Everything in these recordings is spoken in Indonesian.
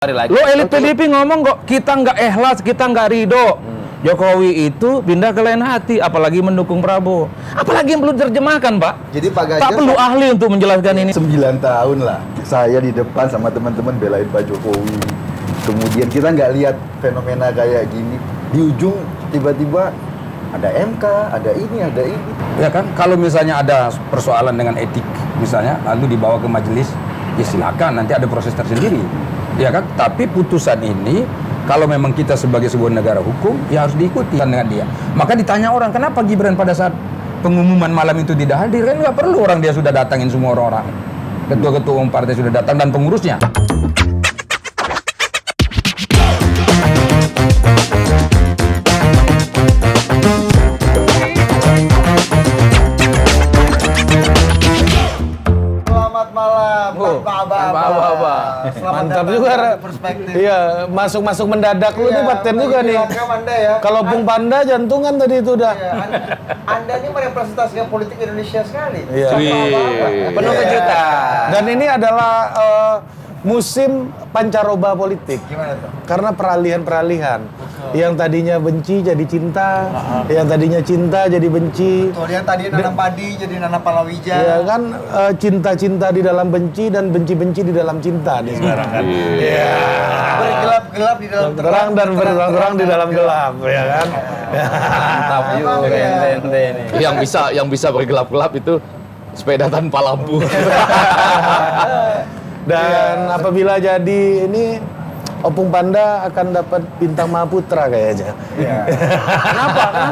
Lagi. Lo elit PDIP ngomong kok kita nggak ikhlas, kita nggak ridho. Jokowi itu pindah ke lain hati, apalagi mendukung Prabowo. Apalagi yang perlu diterjemahkan, Pak. Jadi Pak Ganjar tak perlu ahli untuk menjelaskan ini. 9 tahun lah saya di depan sama teman-teman belain Pak Jokowi. Kemudian kita nggak lihat fenomena kayak gini. Di ujung tiba-tiba ada MK, ada ini, ada ini. Ya kan, kalau misalnya ada persoalan dengan etik misalnya, lalu dibawa ke majelis, ya silakan, nanti ada proses tersendiri. Ya kan, tapi putusan ini kalau memang kita sebagai sebuah negara hukum, ya harus diikuti dengan dia. Maka ditanya orang, kenapa Gibran pada saat pengumuman malam itu tidak hadir? Kan nggak perlu orang, dia sudah datangin semua orang. Ketua-ketua umum partai sudah datang dan pengurusnya. Mantap juga perspektif. Iya, masuk mendadak lu nih Paten juga nih. Ya. Kalau Bung Panda jantungan tadi itu udah. Iya, anda ini merepresentasikan politik Indonesia sekali. Iya. Penuh kejutan. Dan ini adalah musim pancaroba politik. Gimana tuh? Karena peralihan-peralihan. Yang tadinya benci jadi cinta, yang tadinya cinta jadi benci. Betul, yang tadinya nanam padi jadi nanam palawija. Ya kan, cinta-cinta di dalam benci dan benci-benci di dalam cinta nih sekarang kan. Iya. Bergelap-gelap di dalam Terang dan berterang di dalam gelap, ya kan. Mantap juga ente ini. Yang bisa bergelap-gelap itu sepeda tanpa lampu. Dan apabila jadi ini Opung Panda akan dapat bintang Mahaputra kayaknya. Iya.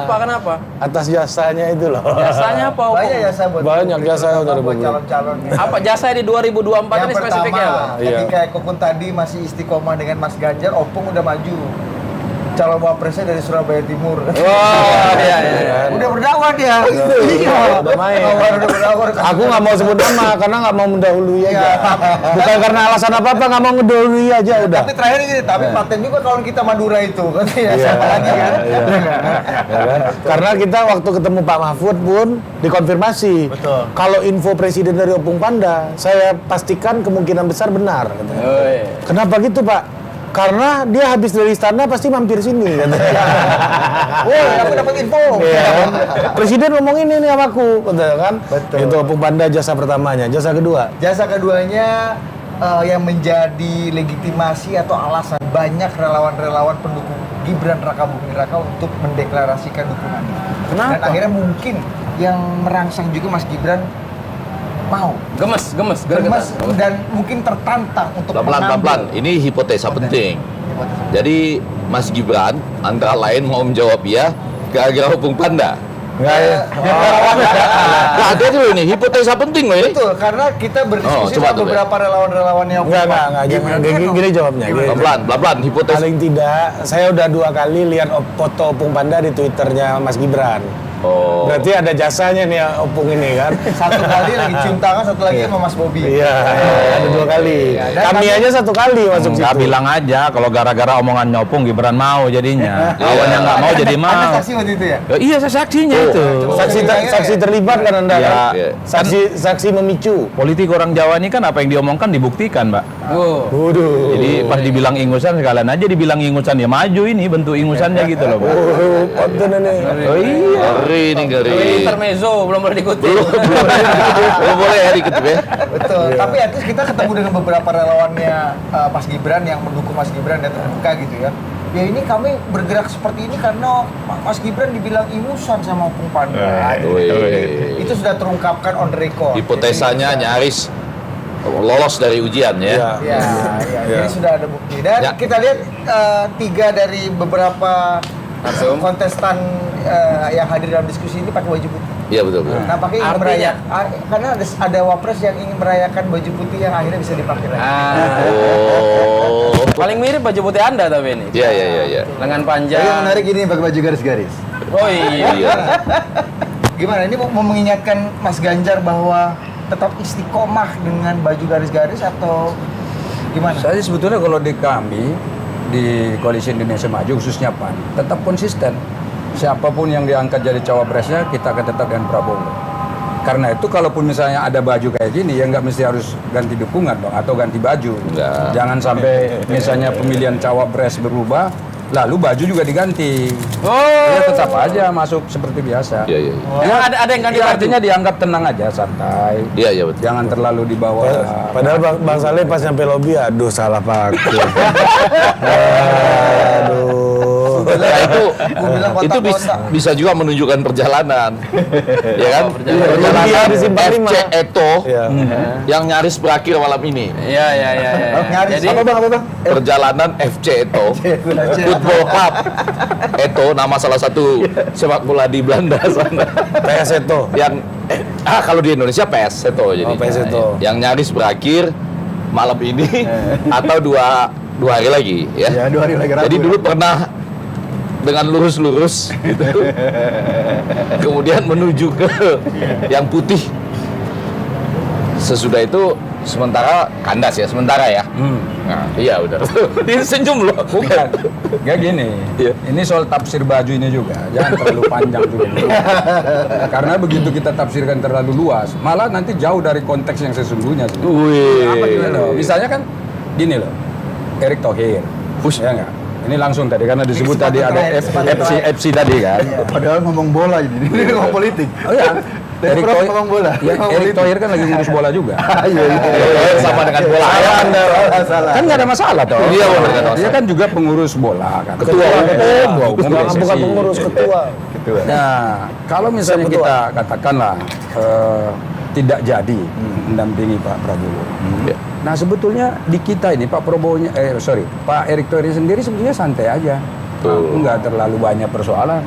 Kenapa? Atas jasanya itu loh. Jasanya apa? Banyak jasa buat Banyak jasa buat buat calon-calon. Apa jasa di 2024 Yang ini spesifiknya apa? pertama, ketika Eko Kun tadi masih istiqomah dengan Mas Ganjar, Opung udah maju. Calon wapresnya dari Surabaya Timur. Oh, iya. Udah berdakwah dia. Iya, udah main. Udah berdakwah. Aku nggak mau sebut nama karena nggak mau mendahului aja. Bukan karena alasan apa-apa, nggak mau mendahului aja udah. Tapi terakhir gini, tapi Paten juga kalau kita Madura itu kan ya sama lagi kan. Ya kan? Karena kita waktu ketemu Pak Mahfud pun dikonfirmasi. Betul. Kalau info presiden dari Opung Panda, saya pastikan kemungkinan besar benar. Katanya. Kenapa gitu Pak? Karena dia habis dari istana pasti mampir sini. Aku dapat info. Ya, kan? Presiden ngomong ini nih sama aku, kan? Betul. Itu Opung Panda jasa pertamanya, jasa kedua. Jasa keduanya yang menjadi legitimasi atau alasan banyak relawan-relawan pendukung Gibran Raka Buming Raka untuk mendeklarasikan dukungannya. Kenapa? Dan akhirnya mungkin yang merangsang juga Mas Gibran mau Gemes. dan mungkin tertantang untuk Pelan-pelan. Ini hipotesa penting. Jadi Mas Gibran antara lain mau menjawab ya gara-gara Opung Panda. Nah, ada dulu nih hipotesa penting loh ini. Betul, karena kita berdiskusi coba sama tuh, beberapa relawan-relawan yang Enggak, jangan gini jawabnya. Pelan-pelan hipotesa. Paling tidak, saya udah 2 kali lihat foto Opung Panda di Twitternya Mas Gibran. Oh. Berarti ada jasanya nih Opung ini kan. satu kali lagi cium tangan, satu lagi sama Mas Bobi. Iya, ada 2 kali. Dan Kami aja 1 kali masuk Nggak situ. bilang aja kalau gara-gara omongan nyopong Gibran mau jadinya. Lawannya nggak mau jadi Anda mau. saksi waktu itu ya? Iya, saya saksinya itu. Saksi terlibat kan Anda Ya. kan? Iya. Saksi memicu. Politik orang Jawa ini kan apa yang diomongkan dibuktikan, Mbak. Waduh. Jadi pas dibilang ingusan sekalian aja dibilang ingusan ya maju ini bentuk ingusannya gitu loh, Mbak. Konten ini. Oh iya. Ngeri. Intermezzo belum boleh diikuti. Belum boleh ya dikutip ya. Betul, tapi at least kita ketemu dengan beberapa relawannya Mas Gibran yang mendukung Mas Gibran dan terbuka gitu ya. Ya ini kami bergerak seperti ini karena Mas Gibran dibilang ingusan sama Opung Panda. Itu sudah terungkapkan on the record. Hipotesanya nyaris lolos dari ujian ya. Ya. Jadi sudah ada bukti. Dan Ya. kita lihat 3 dari beberapa kontestan yang hadir dalam diskusi ini pakai baju putih. Iya betul. Nampaknya ingin merayakan, karena ada wapres yang ingin merayakan baju putih yang akhirnya bisa dipakai lagi. Oh. Paling mirip baju putih Anda tapi ini. Iya. Lengan panjang. Yang menarik ini pakai baju garis-garis. Oh iya. Gimana? Ini mau mengingatkan Mas Ganjar bahwa tetap istiqomah dengan baju garis-garis atau gimana? Saya sebetulnya kalau di kami di Koalisi Indonesia Maju khususnya PAN tetap konsisten. Siapapun yang diangkat jadi cawapresnya kita akan tetap dengan Prabowo. Karena itu kalaupun misalnya ada baju kayak gini ya nggak mesti harus ganti dukungan dong atau ganti baju. Enggak. Jangan sampai misalnya pemilihan cawapres berubah lalu baju juga diganti. Ya tetap aja masuk seperti biasa. Iya. Ya, ada yang ganti ya, baju. artinya dianggap tenang aja, santai. Iya betul. Jangan terlalu dibawa. Padahal Bang Saleh pas nyampe lobi, aduh salah pakai. Aduh. Nah, bilang itu kotak-kotak. bisa juga menunjukkan perjalanan. Ya kan? Dia di Simpang FC 5. Eto Iya. yang nyaris berakhir malam ini. Iya. Nyaris. Jadi Apa bang? Perjalanan FC Eto Football Club Eto, nama salah satu sepak bola di Belanda sana. PS Eto. Yang kalau di Indonesia PS Eto jadi. PS Eto. Yang nyaris berakhir malam ini atau dua hari lagi ya. Ya 2 hari lagi. Jadi dulu pernah dengan lurus-lurus gitu. Kemudian menuju ke yang putih. Sesudah itu sementara kandas ya, sementara ya. Nah, iya benar. Ini senyum loh. Bukan. Kayak gini. Iya. Ini soal tafsir baju ini juga. Jangan terlalu panjang juga. Karena begitu kita tafsirkan terlalu luas, malah nanti jauh dari konteks yang sesungguhnya. Apa gimana loh? Misalnya kan gini loh. Erick Thohir. Ya enggak? Ini langsung tadi karena disebut tadi ada FC tadi kan. Padahal ngomong bola ini ngomong politik. Oh iya. Dari Prof ngomong bola. Ya, Erick Thohir kan lagi ngurus bola juga. Sama dengan bola ayam. Salah. Kan nggak ada masalah toh. Iya, benar, nggak ada Dia kan juga pengurus bola kan. Ketua umum. Bukan pengurus, ketua. Nah, kalau misalnya Ketua. kita katakanlah tidak jadi mendampingi Pak Prabowo. Ya. Nah, sebetulnya di kita ini Pak Pak Erick Thohir sendiri sebetulnya santai aja. Betul. Nggak terlalu banyak persoalan.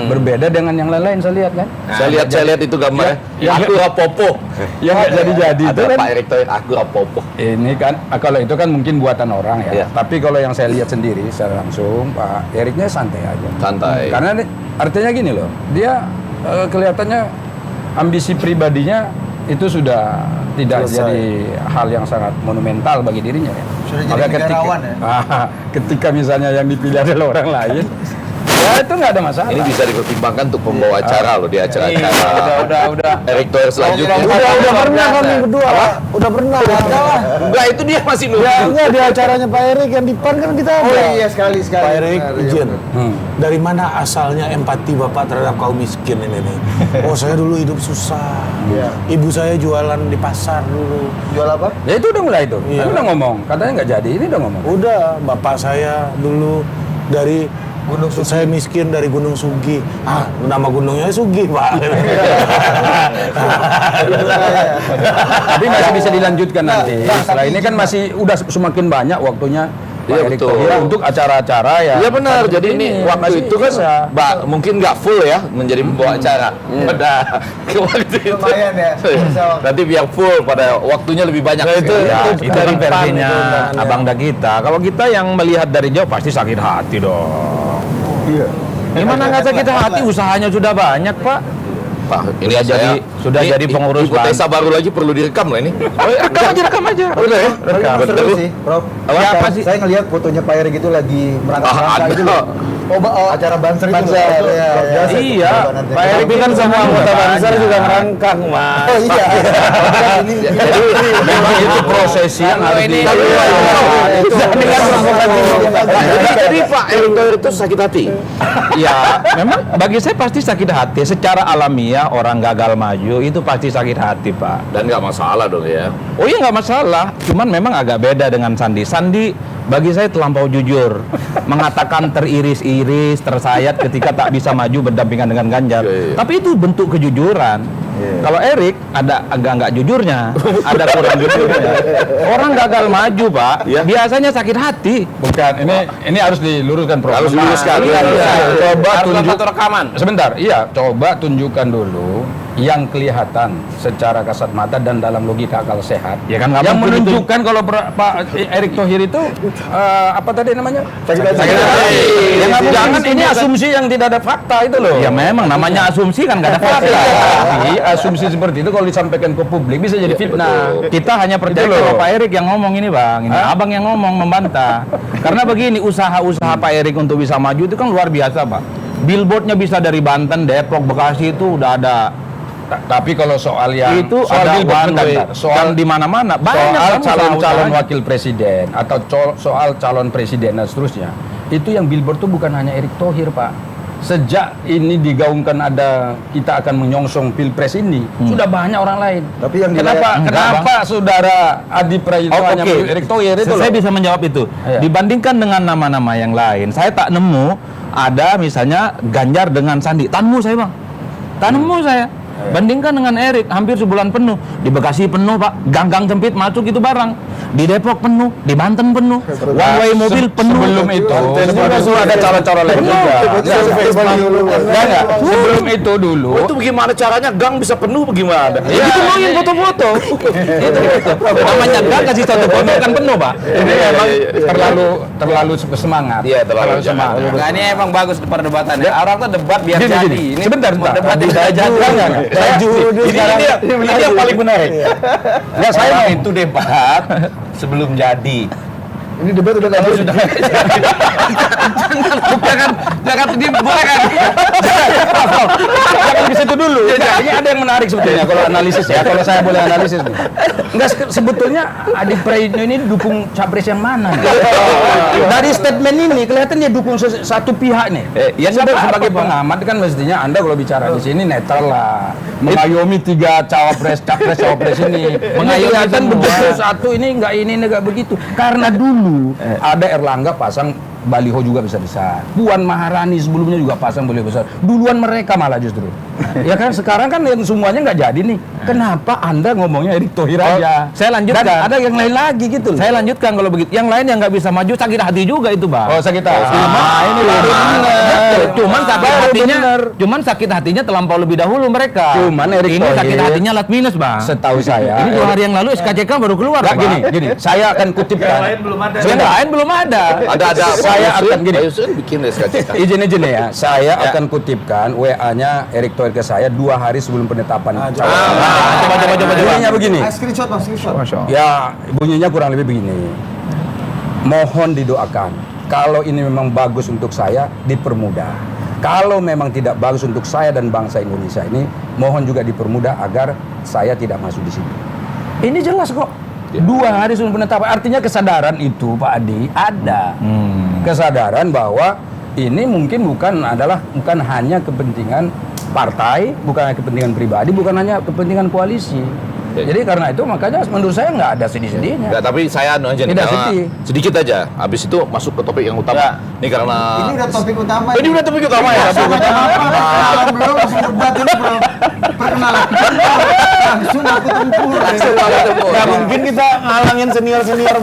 Berbeda dengan yang lain-lain saya lihat kan. Saya lihat itu gambarnya. Aku rapopo. Yang nggak jadi-jadi itu Ada kan. Pak Erick Thohir, aku rapopo. Ini kan, kalau itu kan mungkin buatan orang ya. Iya. Tapi kalau yang saya lihat sendiri secara langsung, Pak Eriknya santai aja. Santai. Karena artinya gini loh, dia kelihatannya ambisi pribadinya itu sudah tidak Selesai. jadi hal yang sangat monumental bagi dirinya ya. Sudah jadi negarawan ya? Ketika misalnya yang dipilih adalah orang lain, ya itu nggak ada masalah. Ini bisa dipertimbangkan untuk pembawa acara loh di acara-acara. udah. Erick Thohir selanjutnya. Udah pernah kami berdua. Udah pernah. Enggak, itu dia masih nunggu. Ya enggak, di acaranya Pak Erik yang di PAN kan kita ada. Oh iya sekali. Pak Erik, Benar, iya, izin. benar. Dari mana asalnya empati Bapak terhadap kaum miskin ini nih? Oh, saya dulu hidup susah. Iya. Ibu saya jualan di pasar dulu. Jual apa? Ya itu udah mulai itu. Iya. Kan udah ngomong, katanya nggak jadi, ini udah ngomong. Udah, bapak saya dulu dari Gunung Sugi. Saya miskin dari Gunung Sugi. Nama gunungnya Sugi, Pak. Tapi masih bisa dilanjutkan nanti. Setelah ini kan masih udah semakin banyak waktunya Pak Iya, Erick betul. Thohir untuk acara-acara ya. Iya benar. Jadi ini waktu masih itu kan bisa. mungkin nggak full ya menjadi pembawa acara. Pada waktu itu. Lumayan ya, bisa waktu. Nanti biar full pada waktunya lebih banyak. Ya, itu dari Depan versinya itu undangannya. Abang Dagita. Kalau kita yang melihat dari jauh pasti sakit hati dong. Iya. Gimana nggak sakit hati? Usahanya sudah banyak, Pak. Pak, ini Sudah jadi pengurus hipotesa baru lagi perlu direkam loh ini. Rekam aja. Udah ya? Seru sih, Prof. Apa sih? Saya ngelihat fotonya Pak Erik itu lagi merangkak-rangkak ada. itu loh. acara Banser itu. Iya. Pak Erik kan semua anggota Banser juga ngerangkang, Mas. Oh iya. Jadi Memang itu prosesi yang harus ini- jadi Pak Erick Thohir itu sakit hati. Ya, memang bagi saya pasti sakit hati. Secara alamiah orang gagal maju itu pasti sakit hati, Pak. Dan nggak masalah dong ya. Oh iya nggak masalah, cuman memang agak beda dengan Sandi. Sandi bagi saya terlampau jujur, mengatakan teriris-iris, tersayat ketika tak bisa maju berdampingan dengan Ganjar. Iya. Tapi itu bentuk kejujuran. Kalau Erik ada agak nggak jujurnya, ada kurang jujurnya. Orang gagal maju, Pak, biasanya sakit hati. Bukan, ini harus diluruskan, Prof. Harus diluruskan. Iya. Coba Harus tunjuk satu rekaman. Sebentar, iya, coba tunjukkan dulu yang kelihatan secara kasat mata dan dalam logika akal sehat. Ya kan nggak yang mungkin itu. menunjukkan kalau Pak Erick Thohir itu apa tadi namanya? Sakit hati. Ya, nggak mungkin. Jangan ini asumsi yang tidak ada fakta itu loh. Ya memang namanya asumsi kan nggak ada fakta. Tapi asumsi seperti itu kalau disampaikan ke publik bisa jadi fitnah. Kita hanya percaya Itu loh. kalau Pak Erik yang ngomong ini, Bang. Ini Abang yang ngomong membantah. Karena begini, usaha-usaha Pak Erik untuk bisa maju itu kan luar biasa, Pak. Billboardnya bisa dari Banten, Depok, Bekasi itu udah ada Tapi kalau soal yang itu soal ada billboard, one way soal dan di mana-mana soal banyak calon-calon wakil presiden atau soal calon presiden dan seterusnya, itu yang billboard tuh bukan hanya Erick Thohir, Pak. Sejak ini digaungkan ada kita akan menyongsong pilpres ini, sudah banyak orang lain. Tapi yang kenapa saudara Adi Prayitno hanya oke. milih Erick Thohir itu Saya loh? bisa menjawab itu. Iya. Dibandingkan dengan nama-nama yang lain, saya tak nemu ada misalnya Ganjar dengan Sandi. Tanmu saya, Bang. Tanmu saya. Bandingkan dengan Erik, hampir sebulan penuh. Di Bekasi penuh, Pak. Gang-gang sempit masuk itu barang. Di Depok penuh, di Banten penuh. One way mobil penuh. Sebelum itu ada calon-calon lain juga. Enggak. Sebelum itu dulu. Itu bagaimana caranya gang bisa penuh bagaimana? Ya, itu mungkin foto-foto. Itu. Namanya gang kasih satu foto kan penuh, Pak. Ini emang terlalu semangat. Iya, terlalu semangat. Nah, ini emang bagus perdebatannya. Orang tuh debat biar Gini, jadi. gini. Ini Sebentar, mau Pak. debat Adi, tidak jadi. enggak. Ini yang paling menarik. Enggak, saya Orang mau itu debat sebelum jadi. Ini debat udah Kalau sudah Jangan di boleh kan? jangan ke situ dulu. Ini ada yang menarik sebetulnya kalau analisis ya. Kalau saya boleh analisis nih. Enggak, sebetulnya Adi Prayitno ini dukung capres yang mana? Dari statement ini kelihatan dia dukung satu pihak nih. Ya, Sebagai pengamat kan mestinya Anda kalau bicara di sini netral lah. Mengayomi tiga capres ini. Kelihatan begitu satu ini enggak begitu. Karena dulu ada Erlangga pasang baliho juga besar-besar. Puan Maharani sebelumnya juga pasang baliho besar. Duluan mereka malah justru. Ya kan sekarang kan yang semuanya nggak jadi nih. Kenapa Anda ngomongnya Erick Thohir aja? Saya lanjutkan. Dan ada yang lain lagi gitu loh. Saya lanjutkan kalau begitu. Yang lain yang nggak bisa maju sakit hati juga itu, Bang. Oh, sakit hati. Ini baru benar. Cuman sakit Baru hatinya, benar. cuman sakit hatinya terlampau lebih dahulu mereka. Cuman Erick ini Thohir, sakit hatinya last minus, Bang. Setahu saya. Ini 2 hari yang lalu SKCK baru keluar, Nggak, Bang. gini. Saya akan kutipkan. Yang lain belum ada. ada Saya akan gini. Pak Yusril bikin SKCK. Izin ya, saya akan kutipkan WA-nya Erick Thohir ke saya 2 hari sebelum penetapan. Coba. Bunyinya begini. Screenshot bang, screenshot. Ya, bunyinya kurang lebih begini. Mohon didoakan. Kalau ini memang bagus untuk saya, dipermudah. Kalau memang tidak bagus untuk saya dan bangsa Indonesia ini, mohon juga dipermudah agar saya tidak masuk di situ. Ini jelas kok. 2 hari sebelum penetapan. Artinya kesadaran itu, Pak Adi, ada. Kesadaran bahwa ini mungkin bukan hanya kepentingan partai, bukan hanya kepentingan pribadi, bukan hanya kepentingan koalisi. Jadi karena itu makanya menurut saya nggak ada sedih-sedihnya. Enggak, tapi saya aja nih, Tidak karena sedih. sedikit aja. Habis itu masuk ke topik yang utama. Ini karena Ini udah topik utama. Ini udah topik utama ya. Belum langsung debat ini belum. Perkenalan. Langsung aku tempur. Nggak mungkin kita ngalangin senior-senior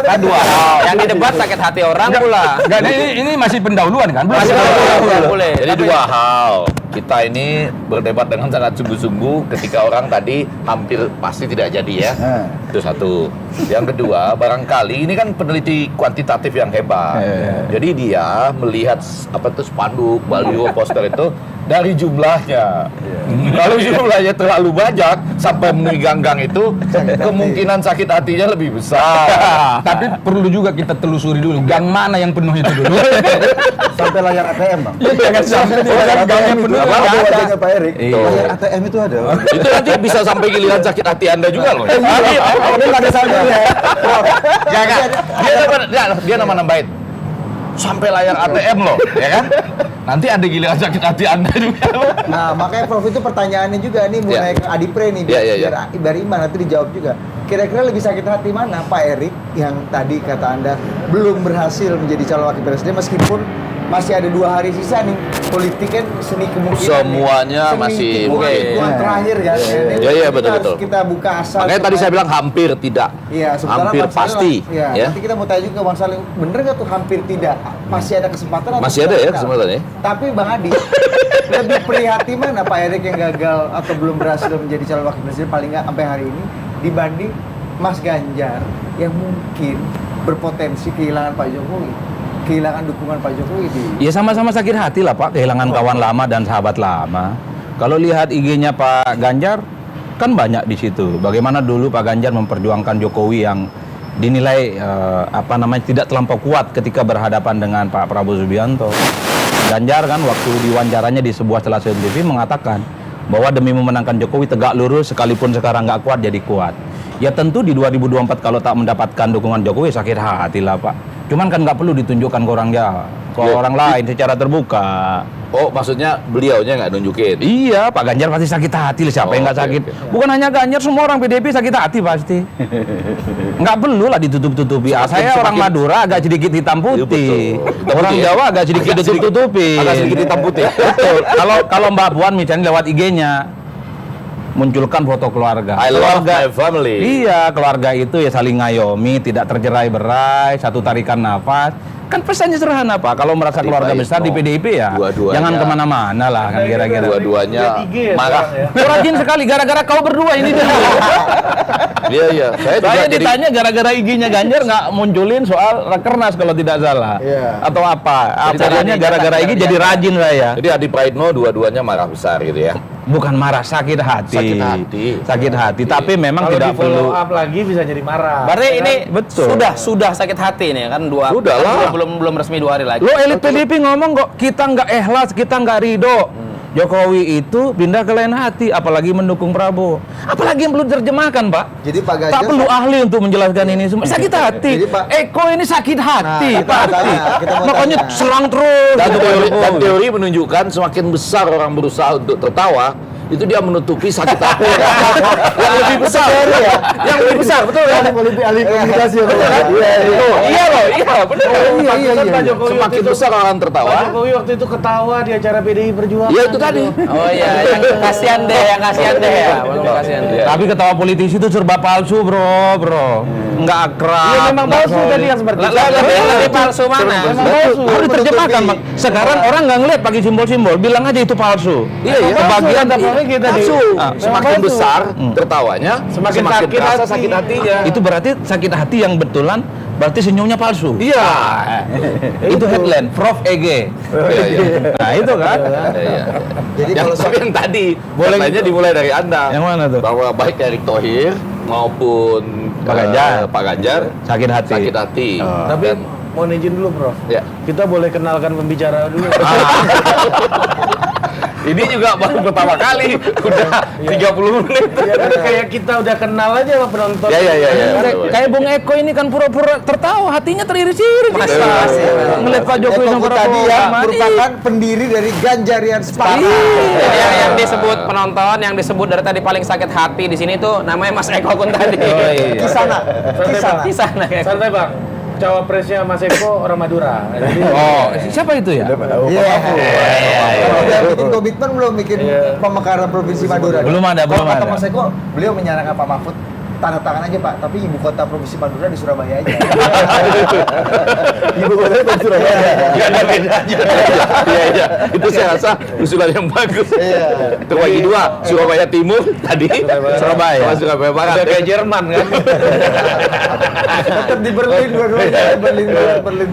Aduh, yang di debat sakit hati orang pula. Nggak, ini masih pendahuluan kan? Masih Belum. boleh. Jadi Tapi- 2 hal. Kita ini berdebat dengan sangat sungguh-sungguh ketika orang tadi hampir pasti tidak jadi ya. Itu satu. Yang kedua, barangkali ini kan peneliti kuantitatif yang hebat. Jadi dia melihat apa itu spanduk, baliho, poster itu dari jumlahnya. Kalau jumlahnya terlalu banyak sampai memenuhi gang-gang itu, kemungkinan sakit hatinya lebih besar. Tapi perlu juga kita telusuri dulu gang mana yang penuh itu dulu. sampai layar ATM, Bang. Jangan sampai di gang yang penuh. Apa nggak ada. wajahnya Pak Erik? Iya. Layar ATM itu ada. Itu nanti bisa sampai giliran sakit hati Anda juga loh. Ini nggak ada saldonya. Dia nama nambahin sampai layar ATM loh, ya kan? Nanti ada giliran sakit hati Anda juga. Nah, makanya Prof itu pertanyaannya juga nih mulai ke Adi Pre nih biar Iman nanti dijawab juga. Kira-kira lebih sakit hati mana Pak Erik yang tadi kata Anda belum berhasil menjadi calon wakil presiden meskipun masih ada 2 hari sisa nih, politik kan seni kemungkinan. Semuanya Seni masih tikungan mungkin. terakhir kan. Iya, betul. Kita buka asal. Makanya tadi saya bilang hampir tidak. Iya, sementara Hampir Bang Saleh, pasti. Ya, Ya. nanti kita mau tanya juga Bang Saleh, bener nggak tuh hampir tidak? Masih ada kesempatan? atau Masih ada sudah ya final? kesempatannya. Tapi Bang Adi, lebih prihatin mana Pak Erik yang gagal atau belum berhasil menjadi calon wakil presiden paling nggak sampai hari ini dibanding Mas Ganjar yang mungkin berpotensi kehilangan Pak Jokowi, kehilangan dukungan Pak Jokowi di. Ya sama-sama sakit hati lah, Pak, kehilangan kawan lama dan sahabat lama. Kalau lihat IG-nya Pak Ganjar, kan banyak di situ. Bagaimana dulu Pak Ganjar memperjuangkan Jokowi yang dinilai tidak terlampau kuat ketika berhadapan dengan Pak Prabowo Subianto. Ganjar kan waktu diwawancaranya di sebuah stasiun TV mengatakan bahwa demi memenangkan Jokowi tegak lurus, sekalipun sekarang nggak kuat jadi kuat. Ya tentu di 2024 kalau tak mendapatkan dukungan Jokowi sakit hati lah Pak. Cuman kan nggak perlu ditunjukkan ke orang orang lain secara terbuka. Oh, maksudnya beliaunya nggak nunjukin? Iya, Pak Ganjar pasti sakit hati. Siapa yang nggak oke, sakit? oke. Bukan hanya Ganjar, semua orang PDIP sakit hati pasti. Nggak perlu lah ditutup-tutupi. Saya orang Madura agak sedikit hitam putih. Iya, betul. Orang Hitam putih, Jawa agak sedikit ditutup-tutupi. Agak sedikit hitam putih. Betul. Kalau Mbak Puan misalnya lewat IG-nya munculkan foto keluarga. I love my family. Iya, keluarga itu ya saling ngayomi, tidak tercerai-berai, satu tarikan nafas. Kan pesannya sederhana Pak, kalau merasa Di keluarga Pak besar di Isno, PDIP ya dua-duanya. jangan kemana-mana lah kan kira-kira. Dua-duanya marah. Kau rajin sekali gara-gara kau berdua ini dulu. Iya. Saya juga Saya jadi ditanya gara-gara IG-nya Ganjar nggak munculin soal Rakernas kalau tidak salah. Iya. Atau apa? Pokoknya gara-gara IG jadi rajin saya. Jadi Adi Praitno dua-duanya marah besar gitu ya. Bukan marah, sakit hati. Sakit hati. Sakit hati, tapi memang Kalau tidak di follow perlu. up lagi bisa jadi marah. Berarti ini Betul. sudah sakit hati nih kan Sudah lah. belum resmi 2 hari lagi. Lo elit PDIP ngomong kok kita nggak ikhlas, kita nggak ridho. Jokowi itu pindah ke lain hati, apalagi mendukung Prabowo. Apalagi yang perlu diterjemahkan, Pak. Jadi Pak Ganjar Tak perlu ahli untuk menjelaskan ini semua. Sakit hati. Jadi, Pak- Eko ini sakit hati, Nah, Pak. kita mau Makanya tanya. serang terus. Dan gitu, teori, Jokowi. dan teori menunjukkan semakin besar orang berusaha untuk tertawa, itu dia menutupi sakit hati yang lebih besar. Yang lebih besar, betul ya? Ahli komunikasi ya. Iya loh, iya benar. Iya. Iya. Semakin besar orang tertawa. Pak Jokowi waktu itu ketawa di acara PDI Perjuangan. Ya itu tadi. Oh iya, yang kasihan deh ya. Kasihan deh. Tapi ketawa politisi itu serba palsu, bro. Nggak akrab. Iya memang nggak palsu solid. tadi yang seperti itu. Lebih palsu mana? Betul. Harus diterjemahkan, Bang. Sekarang orang nggak ngeliat pakai simbol-simbol, bilang aja itu palsu. Iya, iya. Sebagian kita di Palsu. Semakin palsu. besar tertawanya, Semakin sakit terasa hati. sakit hatinya. itu berarti sakit hati yang betulan, berarti senyumnya palsu. Iya. Itu headline Prof EG. Iya. Nah, itu kan. Iya. Jadi Yang, kalau tapi yang tadi katanya dimulai dari Anda. Yang mana tuh? Bahwa baik Erick Thohir maupun Pak Ganjar. Pak Ganjar Sakit hati. sakit hati. Tapi Dan- mohon izin dulu, Prof. ya. Kita boleh kenalkan pembicara dulu. Ini juga baru pertama kali, udah 30 menit. Ya kan kayak kita udah kenal aja sama penonton. Ya. Kayak Bung Eko ini kan pura-pura tertawa, hatinya teriris-iris. Ngeliat Pak Jokowi Eko sama tadi Prabowo. yang Mati. merupakan pendiri dari Ganjarian Sparta. Jadi yang disebut penonton, yang disebut dari tadi paling sakit hati di sini tuh namanya Mas Eko Kuntadi. Oh, iya. Kisana. Di sana ya. Santai, Bang. Cawapresnya Mas Eko orang Madura. Jadi, Oh, siapa itu ya? Iya. Kalau udah bikin komitmen belum bikin pemekaran provinsi Madura? Belum ada, Kalau belum kata ada. Mas Eko, beliau menyarankan Pak Mahfud tanda tangan aja Pak, tapi ibu kota provinsi Madura di Surabaya aja. Ibu kota di Surabaya. Gak ada bedanya. Iya. Itu saya rasa usulan yang bagus. Iya. Terbagi dua, Surabaya Timur tadi, Surabaya. sama Surabaya Barat. udah kayak Jerman kan. Tetap di Berlin dua-duanya. Berlin.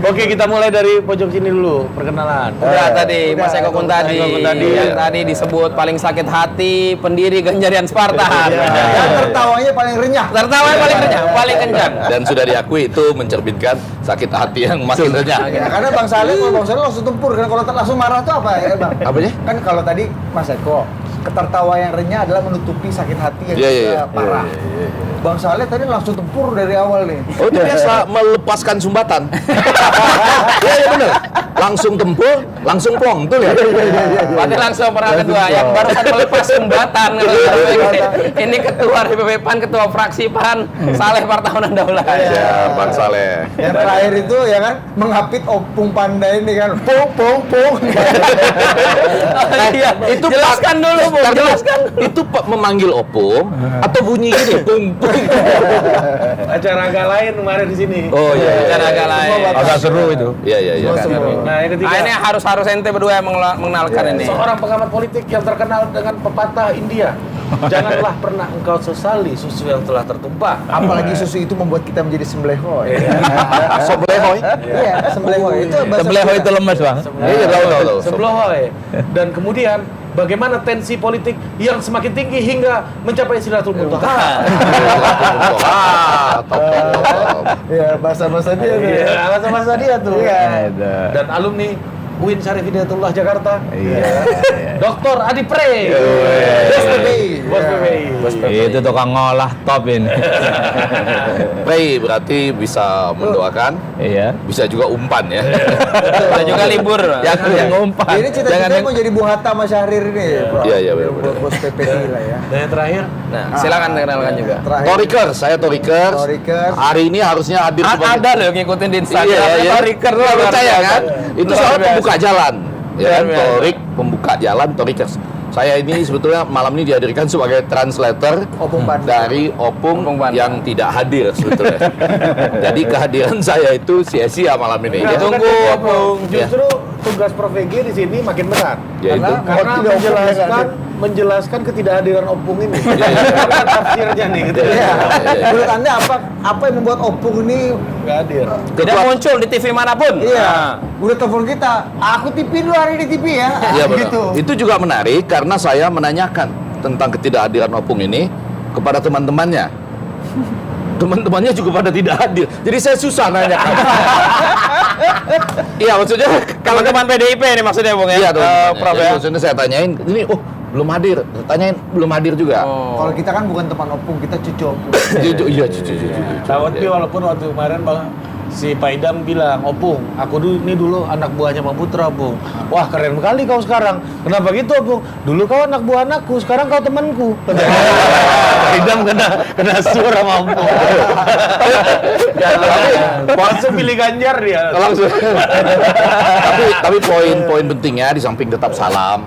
Oke, kita mulai dari pojok sini dulu perkenalan. Udah tadi Mas Eko Kuntadi. Eko Kuntadi. Yang tadi disebut paling sakit hati, pendiri Ganjarian Sparta. Yang tertawanya paling renyah. Tertawa yang paling kencang, paling kencang. Dan sudah diakui itu mencerminkan sakit hati yang makin renyah. Ya, karena Bang Saleh, kalau Bang Saleh langsung tempur kan, kalau langsung marah tuh apa ya Bang? Apanya? Kan kalau tadi Mas Eko, ketertawa yang renyah adalah menutupi sakit hati yang Iya. parah. Bang Saleh tadi langsung tempur dari awal nih. Oh, itu biasa melepaskan sumbatan. Iya benar. Langsung tempur, langsung plong, betul ya? Berarti langsung pernah kedua yang barusan melepas sumbatan. Ini ketua DPP PAN, ketua fraksi PAN, Saleh Partahunan Daulah. Ya, Bang Saleh. Yang terakhir itu ya kan mengapit opung panda ini kan, pung. Iya, itu jelaskan dulu, Bu. Jelaskan. Itu memanggil opung atau bunyi gini, pung. Acara agak lain kemarin di sini. Oh iya. Cara agak lain. Agak seru itu. Iya. Nah, yang ketiga. Nah, ini harus ente berdua yang mengenalkan ini. Seorang pengamat politik yang terkenal dengan pepatah India. Janganlah pernah engkau sesali susu yang telah tertumpah. Apalagi susu itu membuat kita menjadi semblehoy. Soblehoy. Iya, semblehoy itu bahasa Sembeleho Sunda. itu lemes, Bang. Iya, tahu. Seblohoy. Dan kemudian bagaimana tensi politik yang semakin tinggi hingga mencapai Sidratul Muntaha. Top. Iya, bahasa dia tuh. Iya, masa-masa dia tuh. Iya. Dan alumni UIN Syarif Hidayatullah Jakarta. Iya. Dr. Adi Pre. Bos PPI. Itu tukang ngolah top ini. Prei berarti bisa mendoakan, Iya. bisa juga umpan ya. Ada juga libur. Yang ngumpan. Jadi cita-citanya mau jadi Bung Hatta sama Syahrir ini ya, Bro? Iya, benar-benar. Bos PPI lah ya. Dan yang terakhir, Nah, silakan kenalkan juga. Terakhir. Torikers, saya Torikers. Torikers. Hari ini harusnya hadir sebagai Ada loh yang ngikutin di Instagram. Iya, iya. Torikers Nggak percaya kan? Itu Luar soal biasa. pembuka jalan. Ya kan? Luar biasa. Torik, pembuka jalan, Torikers. Saya ini sebetulnya malam ini dihadirkan sebagai translator Opung Panda. dari Opung Opung Panda. yang tidak hadir sebetulnya. Jadi kehadiran saya itu sia-sia malam ini. Nah, Ya. Tunggu, Opung. justru tugas Prof. Egi di sini makin berat. Ya, itu. Karena tidak Opung menjelaskan ketidakhadiran Opung ini. Iya, iya. Karena tafsirnya nih gitu. Iya. iya. Menurut Anda apa yang membuat Opung ini Nggak hadir. Tidak muncul di TV manapun. iya, udah telepon kita. Aku TV dulu hari di TV ya. Iya benar. Gitu. Itu juga menarik karena saya menanyakan tentang ketidakhadiran Opung ini kepada teman-temannya. Teman-temannya juga pada tidak hadir. Jadi saya susah nanyakan. Iya maksudnya Teman-teman PDIP ini maksudnya, Bung ya? Iya tuh. Prof ya. Maksudnya saya tanyain ini belum hadir. Tanyain belum hadir juga. Kalau kita kan bukan teman Opung, kita cucu Opung. Iya cucu. Tapi walaupun waktu kemarin si Pak Idam bilang, Opung, aku dulu anak buahnya Pak Putra, Opung. Wah keren sekali kau sekarang. Kenapa gitu, Opung? Dulu kau anak buah anakku, sekarang kau temanku. Pak Idam kena sur sama Opung. Langsung pilih Ganjar dia. Langsung. tapi poin pentingnya di samping tetap salam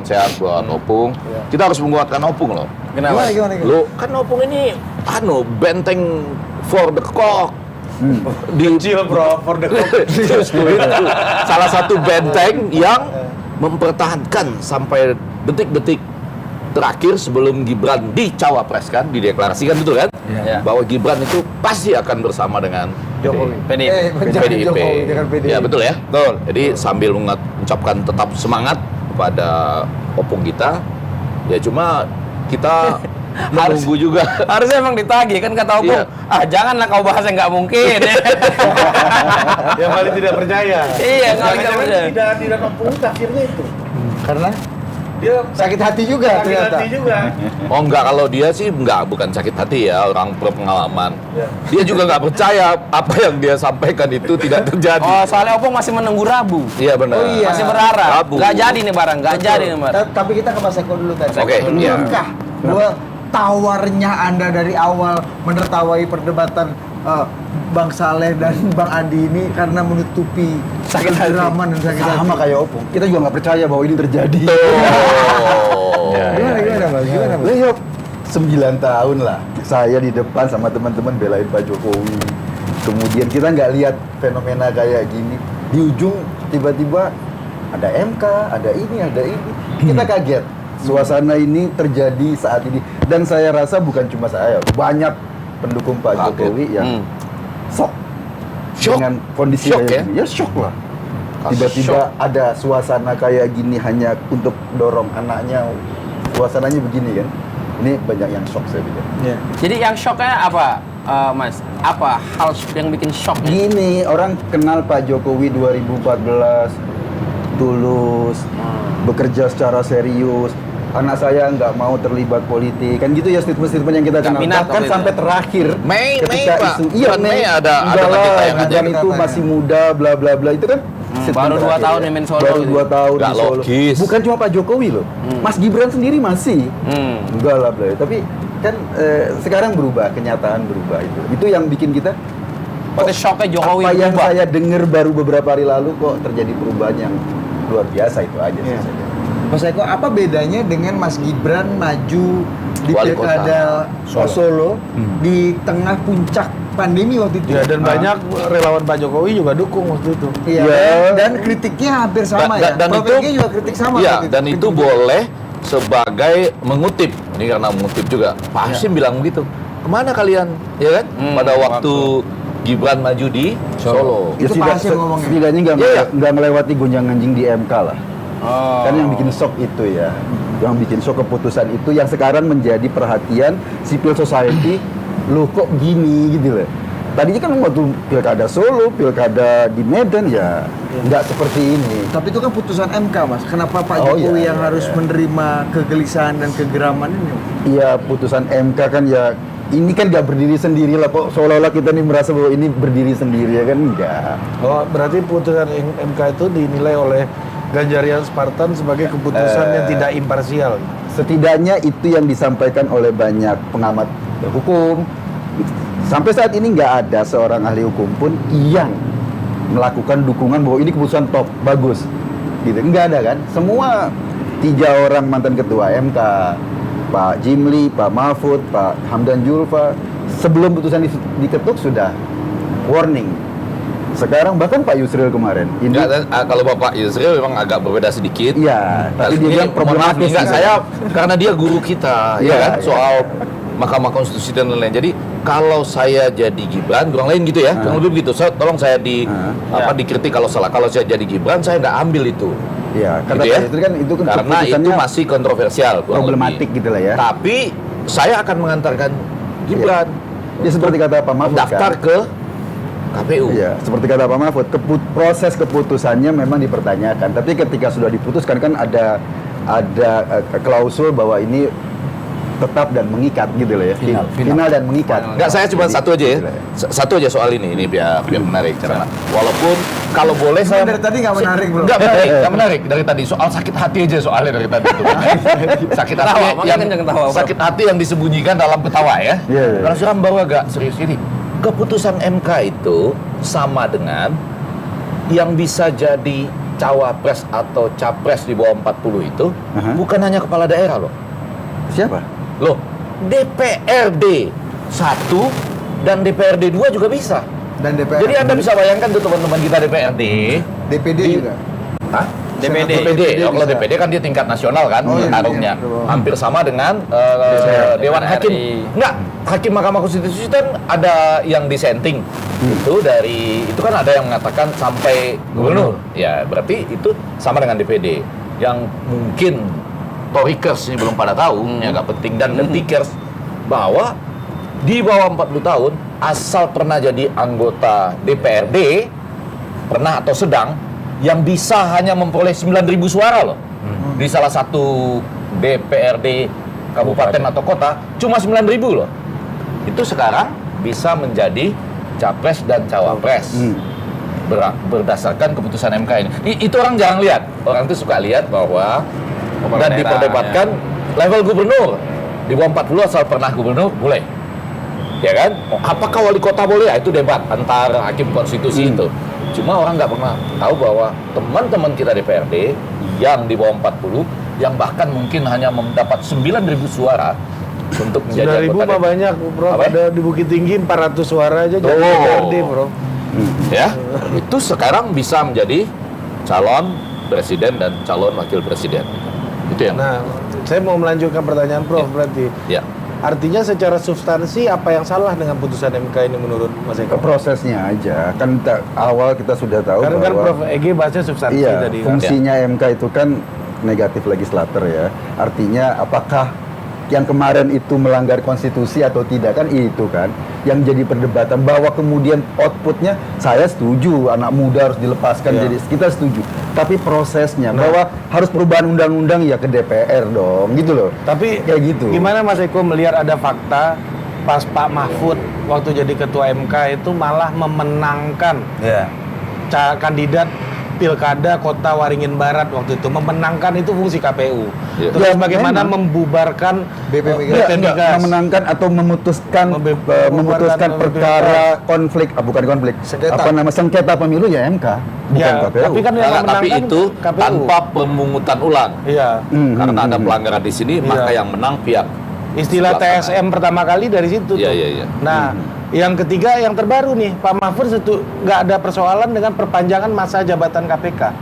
sehat buat Opung. Kita harus menguatkan Opung loh. Kenapa? Gimana? Lo kan Opung ini benteng for the cock. Kecil bro, for the Justru itu salah satu benteng yang mempertahankan sampai detik-detik terakhir sebelum Gibran dicawapreskan, dideklarasikan betul kan? Iya. Bahwa Gibran itu pasti akan bersama dengan Jokowi. PDIP. Jangan PDIP. Jokowi, jangan PDIP. Ya betul ya. Betul. Jadi sambil mengucapkan tetap semangat kepada Opung kita, ya cuma kita menunggu juga. Harusnya emang ditagih kan kata Opung. Iya. Janganlah kau bahas yang nggak mungkin. yang paling tidak percaya. Iya, nggak percaya. Tidak hadiran Opung tafsirnya itu. Karena Dia sakit hati juga sakit ternyata. hati juga. Oh enggak, kalau dia sih bukan sakit hati ya, orang berpengalaman. Ya. Dia juga nggak percaya apa yang dia sampaikan itu tidak terjadi. Oh, soalnya Opung masih menunggu Rabu. Iya benar. Oh, iya. Masih berharap. Rabu. Nggak jadi nih barang, nggak jadi nih barang. Tapi kita ke Mas Eko dulu tadi. Oke, iya. Menurutkah bahwa tawarnya Anda dari awal menertawai perdebatan Bang Saleh dan Bang Andi ini karena menutupi Sakit hati. keraman dan sakit hati? Sama kayak Opung. Kita juga nggak percaya bahwa ini terjadi. Oh. Gimana Bang? Gimana Bang? Lihat, 9 tahun lah saya di depan sama teman-teman belain Pak Jokowi. Kemudian kita nggak lihat fenomena kayak gini. Di ujung tiba-tiba ada MK, ada ini. Kita kaget. Suasana ini terjadi saat ini. Dan saya rasa bukan cuma saya, banyak pendukung Pak Kaget. Jokowi yang shock Shock? dengan kondisi Shock kayak ya? gini. Ya shock lah. Tiba-tiba ada suasana kayak gini hanya untuk dorong anaknya. Suasananya begini kan. Ini banyak yang shock saya pikir. Jadi yang shocknya apa, Mas? Apa hal yang bikin shock? Gini, orang kenal Pak Jokowi 2014 tulus, bekerja secara serius. Anak saya nggak mau terlibat politik, kan gitu ya statement-statement yang kita Nggak kenal. minat Bahkan waktu itu. sampai terakhir Mei, ketika Pak. iya Bulan Mei ada enggak lah, tayangan Gibran itu masih muda, bla bla bla itu kan. statement baru 2 terakhir tahun ya. yang main Solo Baru gitu. 2 tahun Nggak di Solo. logis. Bukan cuma Pak Jokowi loh, Mas Gibran sendiri masih. Enggak lah, bla. Tapi kan sekarang berubah, kenyataan berubah itu. Itu yang bikin kita Berarti shocknya Jokowi apa yang berubah. saya dengar baru beberapa hari lalu kok terjadi perubahan yang luar biasa itu aja sih. saya. Mas Eko, apa bedanya dengan Mas Gibran maju di Wali Pilkada Solo di tengah puncak pandemi waktu itu? Ya, dan banyak relawan Pak Jokowi juga dukung waktu itu. Iya, Ya. dan kritiknya hampir sama ya. Dan Prof. itu Egi juga kritik sama ya, waktu dan itu kritik. boleh sebagai mengutip. Ini karena mengutip juga. Pak Hashim bilang begitu. Kemana kalian? Ya kan? Pada waktu Gibran maju di Solo. Itu Pak Hashim ngomongnya. Setidaknya Iya. nggak melewati gonjang-ganjing di MK lah. Kan yang bikin shock itu ya, yang bikin shock keputusan itu yang sekarang menjadi perhatian civil society. Loh kok gini gitu loh. Tadinya kan waktu pilkada Solo, pilkada di Medan ya nggak seperti ini. Tapi itu kan putusan MK, Mas. Kenapa Pak Oh, Jokowi iya, yang iya, harus iya. menerima kegelisahan dan kegeraman ini? Iya, putusan MK kan ya ini kan nggak berdiri sendiri lah, kok seolah-olah kita nih merasa bahwa ini berdiri sendiri ya kan enggak. Oh, berarti putusan MK itu dinilai oleh Ganjarian Spartan sebagai keputusan yang tidak imparsial. Setidaknya itu yang disampaikan oleh banyak pengamat hukum. Sampai saat ini nggak ada seorang ahli hukum pun yang melakukan dukungan bahwa ini keputusan top, bagus. Gitu, nggak ada kan? Semua 3 orang mantan ketua MK, Pak Jimli, Pak Mahfud, Pak Hamdan Julfa, sebelum putusan diketuk sudah warning. Sekarang bahkan Pak Yusril kemarin. Ini, Enggak, kalau Bapak Yusril memang agak berbeda sedikit. iya, tapi dia Ini, bilang mohon maaf nih, problematis. enggak, gitu. saya karena dia guru kita, Iya, ya kan, iya. soal Mahkamah Konstitusi dan lain-lain. Jadi kalau saya jadi Gibran, kurang lain gitu ya, kurang lebih begitu. Tolong saya dikritik kalau salah. Kalau saya jadi Gibran, saya nggak ambil itu. Iya, kata Gitu ya? Pak Yusril kan itu kan Karena itu keputusannya masih kontroversial, kurang problematik lebih. gitu lah ya. Tapi saya akan mengantarkan Gibran Ya seperti kata Pak Mahfud daftar kan. ke KPU. Iya, seperti kata Pak Mahfud, proses keputusannya memang dipertanyakan. Tapi ketika sudah diputuskan kan ada klausul bahwa ini tetap dan mengikat gitu loh ya. Final dan mengikat. Enggak, saya cuma Jadi, satu aja ya. gitu lah ya. Satu aja soal ini biar menarik. Karena walaupun kalau boleh saya dari tadi nggak menarik, Bro. Nggak menarik dari tadi. Soal sakit hati aja soalnya dari tadi itu. Sakit hati Ketawa, makanya kenceng ketawa, Bro. sakit hati yang disembunyikan dalam ketawa ya. Iya, iya. Karena sekarang baru agak serius ini. Keputusan MK itu sama dengan yang bisa jadi cawapres atau capres di bawah 40 itu Aha. bukan hanya kepala daerah loh. Siapa? Loh, DPRD 1 dan DPRD 2 juga bisa. Dan DPR. Jadi Anda bisa bayangkan tuh teman-teman kita DPRD. DPD juga. Hah? DPD. DPD. Oh, kalau bisa. DPD kan dia tingkat nasional kan, Oh, iya, tarungnya. iya. Hampir sama dengan Dewan DPR Hakim. RI. Enggak, Hakim Mahkamah Konstitusi kan ada yang dissenting. Itu itu kan ada yang mengatakan sampai gubernur. Ya, berarti itu sama dengan DPD. Yang mungkin Torikers ini belum pada tahu, ini agak penting, dan detikers bahwa di bawah 40 tahun asal pernah jadi anggota DPRD, pernah atau sedang, yang bisa hanya memperoleh 9.000 suara loh. Di salah satu DPRD kabupaten atau kota cuma 9.000 loh. Itu sekarang bisa menjadi capres dan cawapres. Berdasarkan keputusan MK ini. Itu orang jarang lihat. Orang itu suka lihat bahwa dan diperdebatkan level gubernur di bawah 40 asal pernah gubernur boleh, ya kan? Apakah wali kota boleh? Ya, itu debat antar hakim konstitusi itu. Cuma orang nggak pernah tahu bahwa teman-teman kita DPRD yang di bawah 40 yang bahkan mungkin hanya mendapat 9.000 suara untuk menjadi 9.000 anggota mah banyak, Bro. Apa? Ada di Bukit Tinggi 400 suara aja jadi Oh. DPRD, Bro. ya, itu sekarang bisa menjadi calon presiden dan calon wakil presiden. Itu yang Nah, saya mau melanjutkan pertanyaan Prof. Berarti ya. artinya secara substansi apa yang salah dengan putusan MK ini menurut Mas Eko? Prosesnya aja. Kan awal kita sudah tahu Karena kan bahwa Prof. Egi bahasnya substansi iya, tadi. kan? fungsinya MK itu kan negatif legislator ya. Artinya apakah yang kemarin itu melanggar konstitusi atau tidak, kan itu kan yang jadi perdebatan, bahwa kemudian outputnya saya setuju anak muda harus dilepaskan, Iya. jadi kita setuju, tapi prosesnya bahwa harus perubahan undang-undang ya ke DPR dong gitu loh. Tapi kayak gitu. gimana Mas Eko melihat ada fakta pas Pak Mahfud waktu jadi ketua MK itu malah memenangkan kandidat Pilkada Kota Waringin Barat waktu itu, memenangkan itu fungsi KPU. Iya. Terus Ya, bagaimana memang. membubarkan BP Enggak, Migas. memenangkan atau memutuskan memutuskan perkara konflik, bukan konflik, Sengketa. apa nama sengketa pemilu ya MK, bukan Ya, KPU. tapi kan yang Tapi memenangkan itu KPU. tanpa pemungutan ulang. Iya. Karena ada pelanggaran di sini, maka yang menang pihak Istilah Pelaksanaan. TSM pertama kali dari situ. Iya, tuh. iya, iya. Nah, yang ketiga yang terbaru nih, Pak Mahfud nggak ada persoalan dengan perpanjangan masa jabatan KPK.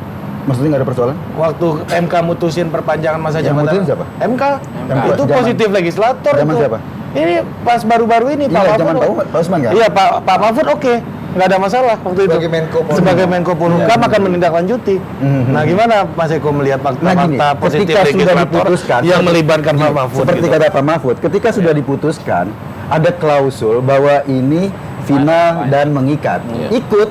Maksudnya nggak ada persoalan? Waktu MK mutusin perpanjangan masa Yang jabatan. mutusin siapa? MK. MK. Itu Zaman- positif legislator. zaman itu. siapa? Ini pas baru-baru ini Iya, Pak Mahfud. zaman Pak Usman nggak? Iya, Pak Mahfud oke. Nggak ada masalah waktu itu. Sebagai Menko Polhukam. Sebagai Menko Polhukam akan menindaklanjuti. Nah, gimana Mas Eko melihat Nah, gini, fakta-fakta positif ketika sudah legislator diputuskan yang melibatkan Pak Mahfud? seperti gitu? kata Pak Mahfud, ketika sudah diputuskan ada klausul bahwa ini final dan mengikat. Ikut.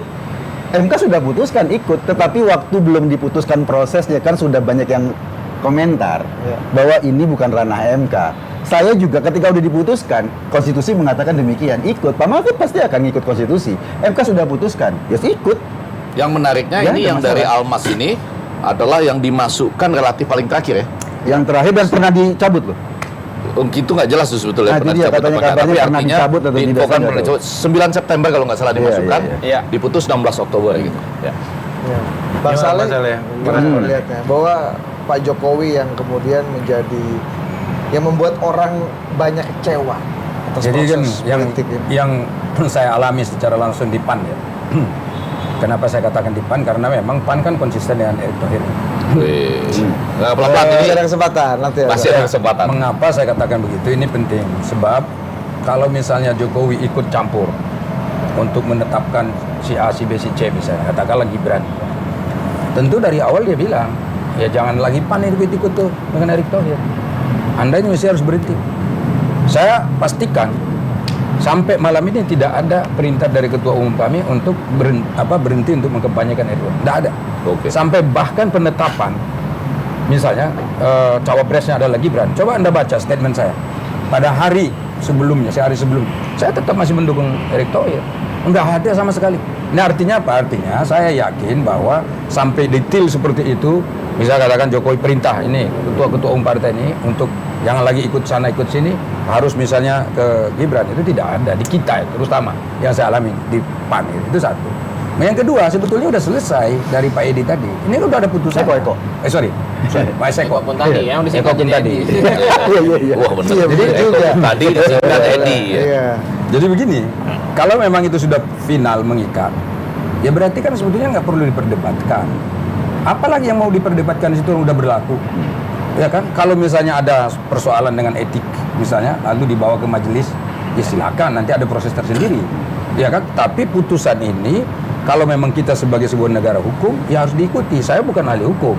MK sudah putuskan ikut, tetapi waktu belum diputuskan prosesnya kan sudah banyak yang komentar bahwa ini bukan ranah MK. Saya juga ketika udah diputuskan, konstitusi mengatakan demikian, ikut. Pak Mahfud pasti akan ikut konstitusi. MK sudah putuskan, ya ikut. Yang menariknya Ya, ini ada yang masalah. dari Almas ini adalah yang dimasukkan relatif paling terakhir ya. Yang terakhir dan pernah dicabut loh. Itu nggak jelas tuh sebetulnya Nah, itu pernah dia, dicabut katanya apa nggak. kabarnya Tapi pernah artinya dicabut atau tidak, diinfokan saya pernah nggak tahu. dicabut. 9 September kalau nggak salah dimasukkan, Iya. diputus 16 Oktober gitu. Ya. Bang Gimana, Saleh, Mas Saleh? gimana melihatnya bahwa Pak Jokowi yang kemudian menjadi yang membuat orang banyak kecewa atas Jadi kan proses politik ini. yang saya alami secara langsung di PAN ya. Kenapa saya katakan di PAN? Karena memang PAN kan konsisten dengan Erick Thohir. Nah, pelan-pelan ini Masih ada kesempatan nanti ya. masih ada kesempatan. Mengapa saya katakan begitu? Ini penting. Sebab kalau misalnya Jokowi ikut campur untuk menetapkan si A, si B, si C misalnya, katakanlah Gibran. Tentu dari awal dia bilang, ya jangan lagi PAN ikut-ikut tuh dengan Erick Thohir. Anda ini mesti harus berhenti. Saya pastikan sampai malam ini tidak ada perintah dari ketua umum kami untuk berhenti untuk mengkampanyekan Erick Thohir. Tidak ada. Oke. Sampai bahkan penetapan, misalnya cawapresnya adalah Gibran. Coba Anda baca statement saya pada hari sebelumnya, sehari sebelum, saya tetap masih mendukung Erick Thohir. Enggak ada sama sekali. Ini artinya apa? Artinya saya yakin bahwa sampai detail seperti itu, bisa katakan Jokowi perintah ini ketua-ketua umum partai ini untuk jangan lagi ikut sana ikut sini, harus misalnya ke Gibran, itu tidak ada di kita, terutama yang saya alami di PAN itu satu. Nah, yang kedua sebetulnya udah selesai dari Pak Edi tadi. Ini kan udah ada putusan. Eko. Sorry. Pak Eko Eko pun tadi, yang disingkat Eko pun jadi tadi. Edi. Iya. Wah benar. Iya, benar juga. Tadi disingkat Edi ya. Iya. Jadi begini, kalau memang itu sudah final mengikat, ya berarti kan sebetulnya nggak perlu diperdebatkan. Apalagi yang mau diperdebatkan itu udah berlaku, ya kan? Kalau misalnya ada persoalan dengan etik, misalnya, lalu dibawa ke majelis, ya silakan, nanti ada proses tersendiri, ya kan? Tapi putusan ini, kalau memang kita sebagai sebuah negara hukum, ya harus diikuti. Saya bukan ahli hukum,